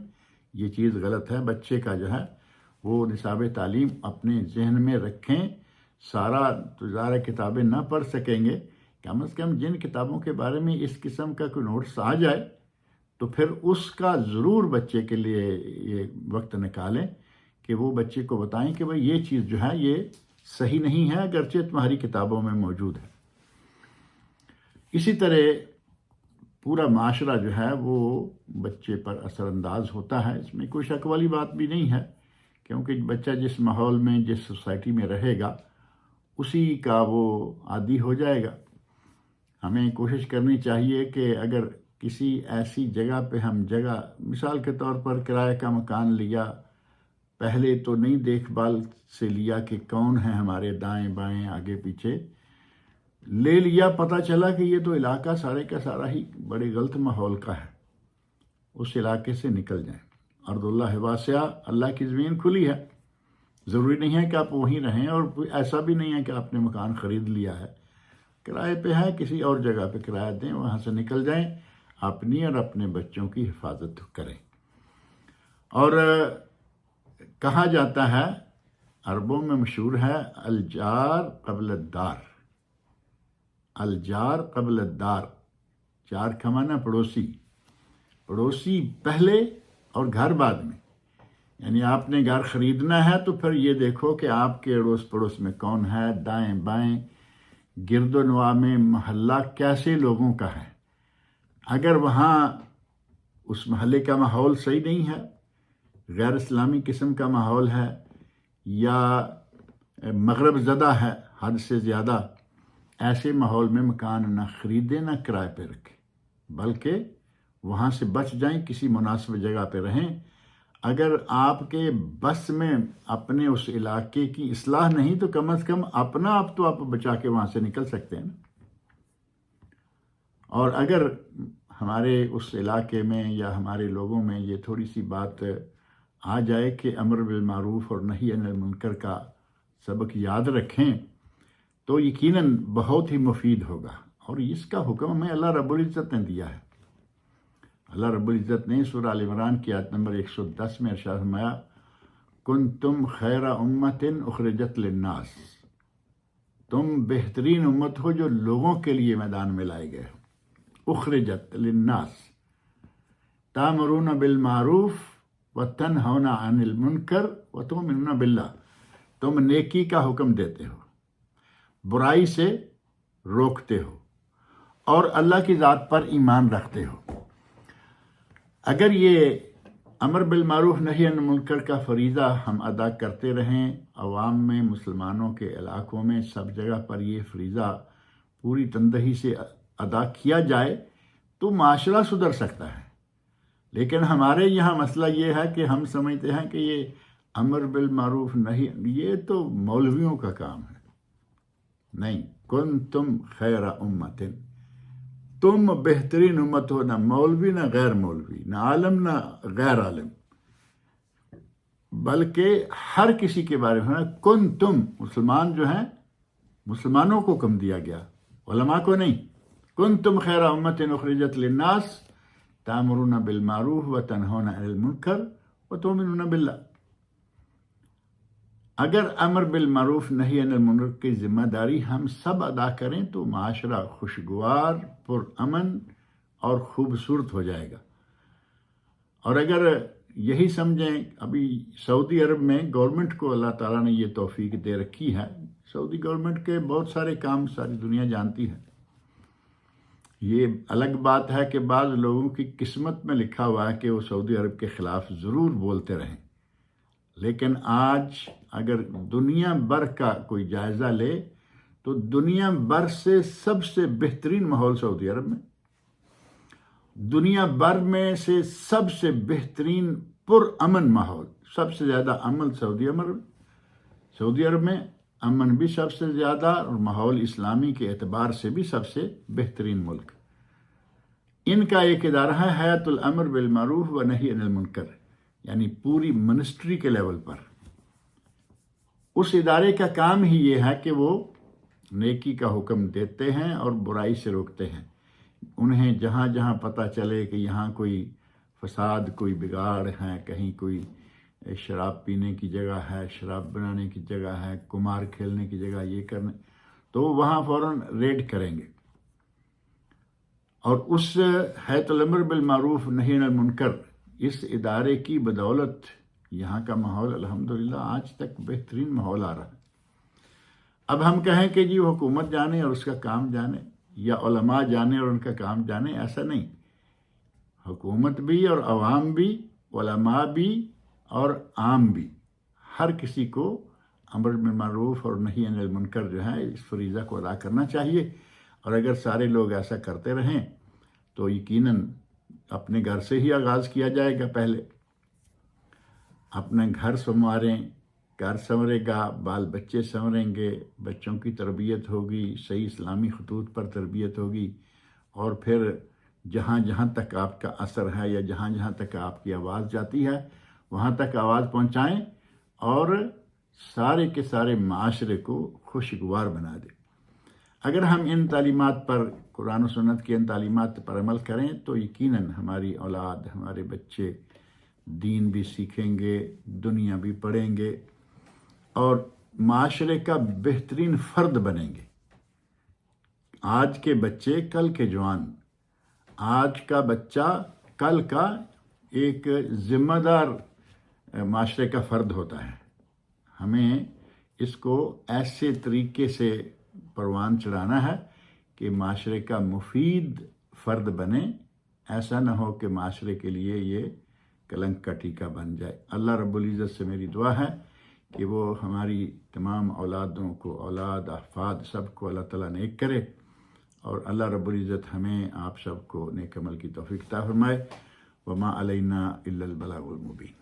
یہ چیز غلط ہے۔ بچے کا جو ہے وہ نصاب تعلیم اپنے ذہن میں رکھیں۔ سارا تو ظاہر کتابیں نہ پڑھ سکیں گے، کم از کم جن کتابوں کے بارے میں اس قسم کا کوئی نوٹس آ جائے تو پھر اس کا ضرور بچے کے لیے یہ وقت نکالیں کہ وہ بچے کو بتائیں کہ بھائی یہ چیز جو ہے یہ صحیح نہیں ہے، اگرچہ تمہاری کتابوں میں موجود ہے۔ اسی طرح پورا معاشرہ جو ہے وہ بچے پر اثر انداز ہوتا ہے، اس میں کوئی شک والی بات بھی نہیں ہے، کیونکہ بچہ جس ماحول میں، جس سوسائٹی میں رہے گا اسی کا وہ عادی ہو جائے گا۔ ہمیں کوشش کرنی چاہیے کہ اگر کسی ایسی جگہ پہ ہم مثال کے طور پر کرایہ کا مکان لیا، پہلے تو نہیں دیکھ بھال سے لیا کہ کون ہے ہمارے دائیں بائیں آگے پیچھے، لے لیا، پتہ چلا کہ یہ تو علاقہ سارے کا سارا ہی بڑے غلط ماحول کا ہے، اس علاقے سے نکل جائیں۔ ارض اللہ واسعہ، اللہ کی زمین کھلی ہے، ضروری نہیں ہے کہ آپ وہیں رہیں، اور ایسا بھی نہیں ہے کہ آپ نے مکان خرید لیا ہے، کرائے پہ ہے، کسی اور جگہ پہ کرایہ دیں، وہاں سے نکل جائیں، اپنی اور اپنے بچوں کی حفاظت کریں۔ اور کہا جاتا ہے، عربوں میں مشہور ہے، الجار قبل الدار، الجار قبل الدار، جار کا معنی پڑوسی، پڑوسی پہلے اور گھر بعد میں، یعنی آپ نے گھر خریدنا ہے تو پھر یہ دیکھو کہ آپ کے اڑوس پڑوس میں کون ہے، دائیں بائیں گرد و نواح میں محلہ کیسے لوگوں کا ہے۔ اگر وہاں اس محلے کا ماحول صحیح نہیں ہے، غیر اسلامی قسم کا ماحول ہے یا مغرب زدہ ہے حد سے زیادہ، ایسے ماحول میں مکان نہ خریدیں، نہ کرائے پہ رکھیں، بلکہ وہاں سے بچ جائیں، کسی مناسب جگہ پہ رہیں۔ اگر آپ کے بس میں اپنے اس علاقے کی اصلاح نہیں تو کم از کم اپنا آپ تو آپ بچا کے وہاں سے نکل سکتے ہیں نا۔ اور اگر ہمارے اس علاقے میں یا ہمارے لوگوں میں یہ تھوڑی سی بات آ جائے کہ امر بالمعروف اور نہی عن المنکر کا سبق یاد رکھیں تو یقیناً بہت ہی مفید ہوگا، اور اس کا حکم ہمیں اللہ رب العزت نے دیا ہے۔ اللہ رب العزت نے سورہ آل عمران کی آیت نمبر 110 میں ارشاد فرمایا، کنتم خیر امت اخرجت للناس، تم بہترین امت ہو جو لوگوں کے لیے میدان میں لائے گئے ہو، اخرجت للناس تامرون بالمعروف وتنہون عن المنکر وتؤمنون باللہ، تم نیکی کا حکم دیتے ہو، برائی سے روکتے ہو، اور اللہ کی ذات پر ایمان رکھتے ہو۔ اگر یہ امر بالمعروف نہی عن المنکر کا فریضہ ہم ادا کرتے رہیں، عوام میں، مسلمانوں کے علاقوں میں، سب جگہ پر یہ فریضہ پوری تندہی سے ادا کیا جائے تو معاشرہ سدھر سکتا ہے۔ لیکن ہمارے یہاں مسئلہ یہ ہے کہ ہم سمجھتے ہیں کہ یہ امر بالمعروف نہی، یہ تو مولویوں کا کام ہے۔ نہیں، کنتم خیر امت، تم بہترین امت ہو، نہ مولوی نہ غیر مولوی، نہ عالم نہ غیر عالم، بلکہ ہر کسی کے بارے میں کنتم، مسلمان جو ہیں مسلمانوں کو حکم دیا گیا، علماء کو نہیں۔ کنتم خیر امت اخرجت للناس تامرون بالمعروف وتنہون عن المنکر وتؤمنون باللہ۔ اگر امر بالمعروف نہی عن المنکر کی ذمہ داری ہم سب ادا کریں تو معاشرہ خوشگوار، پرامن اور خوبصورت ہو جائے گا۔ اور اگر یہی سمجھیں، ابھی سعودی عرب میں گورنمنٹ کو اللہ تعالیٰ نے یہ توفیق دے رکھی ہے، سعودی گورنمنٹ کے بہت سارے کام ساری دنیا جانتی ہے۔ یہ الگ بات ہے کہ بعض لوگوں کی قسمت میں لکھا ہوا ہے کہ وہ سعودی عرب کے خلاف ضرور بولتے رہیں، لیکن آج اگر دنیا بھر کا کوئی جائزہ لے تو دنیا بھر سے سب سے بہترین ماحول سعودی عرب میں، دنیا بھر میں سے سب سے بہترین پرامن ماحول، سب سے زیادہ امن سعودی عرب میں، امن بھی سب سے زیادہ اور ماحول اسلامی کے اعتبار سے بھی سب سے بہترین ملک. ان کا ایک ادارہ ہے حیات الامر بالمعروف و نہی عن المنکر، یعنی پوری منسٹری کے لیول پر. اس ادارے کا کام ہی یہ ہے کہ وہ نیکی کا حکم دیتے ہیں اور برائی سے روکتے ہیں. انہیں جہاں جہاں پتہ چلے کہ یہاں کوئی فساد، کوئی بگاڑ ہے، کہیں کوئی شراب پینے کی جگہ ہے، شراب بنانے کی جگہ ہے، قمار کھیلنے کی جگہ، یہ کرنے، تو وہاں فوراً ریڈ کریں گے. اور اس حیات الامر بالمعروف نہی عن المنکر اس ادارے کی بدولت یہاں کا ماحول الحمدللہ آج تک بہترین ماحول آ رہا ہے. اب ہم کہیں کہ جی حکومت جانے اور اس کا کام جانے، یا علماء جانے اور ان کا کام جانے، ایسا نہیں. حکومت بھی اور عوام بھی، علماء بھی اور عام بھی، ہر کسی کو امر بالمعروف اور نہی عن المنکر جو ہے اس فریضہ کو ادا کرنا چاہیے. اور اگر سارے لوگ ایسا کرتے رہیں تو یقیناً اپنے گھر سے ہی آغاز کیا جائے گا. پہلے اپنے گھر سنواریں، گھر سنورے گا، بال بچے سنوریں گے، بچوں کی تربیت ہوگی، صحیح اسلامی خطوط پر تربیت ہوگی، اور پھر جہاں جہاں تک آپ کا اثر ہے یا جہاں جہاں تک آپ کی آواز جاتی ہے وہاں تک آواز پہنچائیں اور سارے کے سارے معاشرے کو خوشگوار بنا دیں. اگر ہم ان تعلیمات پر، قرآن و سنت کی ان تعلیمات پر عمل کریں تو یقیناً ہماری اولاد، ہمارے بچے دین بھی سیکھیں گے، دنیا بھی پڑھیں گے اور معاشرے کا بہترین فرد بنیں گے. آج کے بچے کل کے جوان، آج کا بچہ کل کا ایک ذمہ دار معاشرے کا فرد ہوتا ہے. ہمیں اس کو ایسے طریقے سے پروان چڑھانا ہے کہ معاشرے کا مفید فرد بنے، ایسا نہ ہو کہ معاشرے کے لیے یہ کلنک کا ٹیکہ بن جائے. اللہ رب العزت سے میری دعا ہے کہ وہ ہماری تمام اولادوں کو، اولاد احفاد سب کو اللہ تعالیٰ نیک کرے، اور اللہ رب العزت ہمیں آپ سب کو نیک عمل کی توفیق عطا فرمائے. وما علینا الا البلاغ المبین.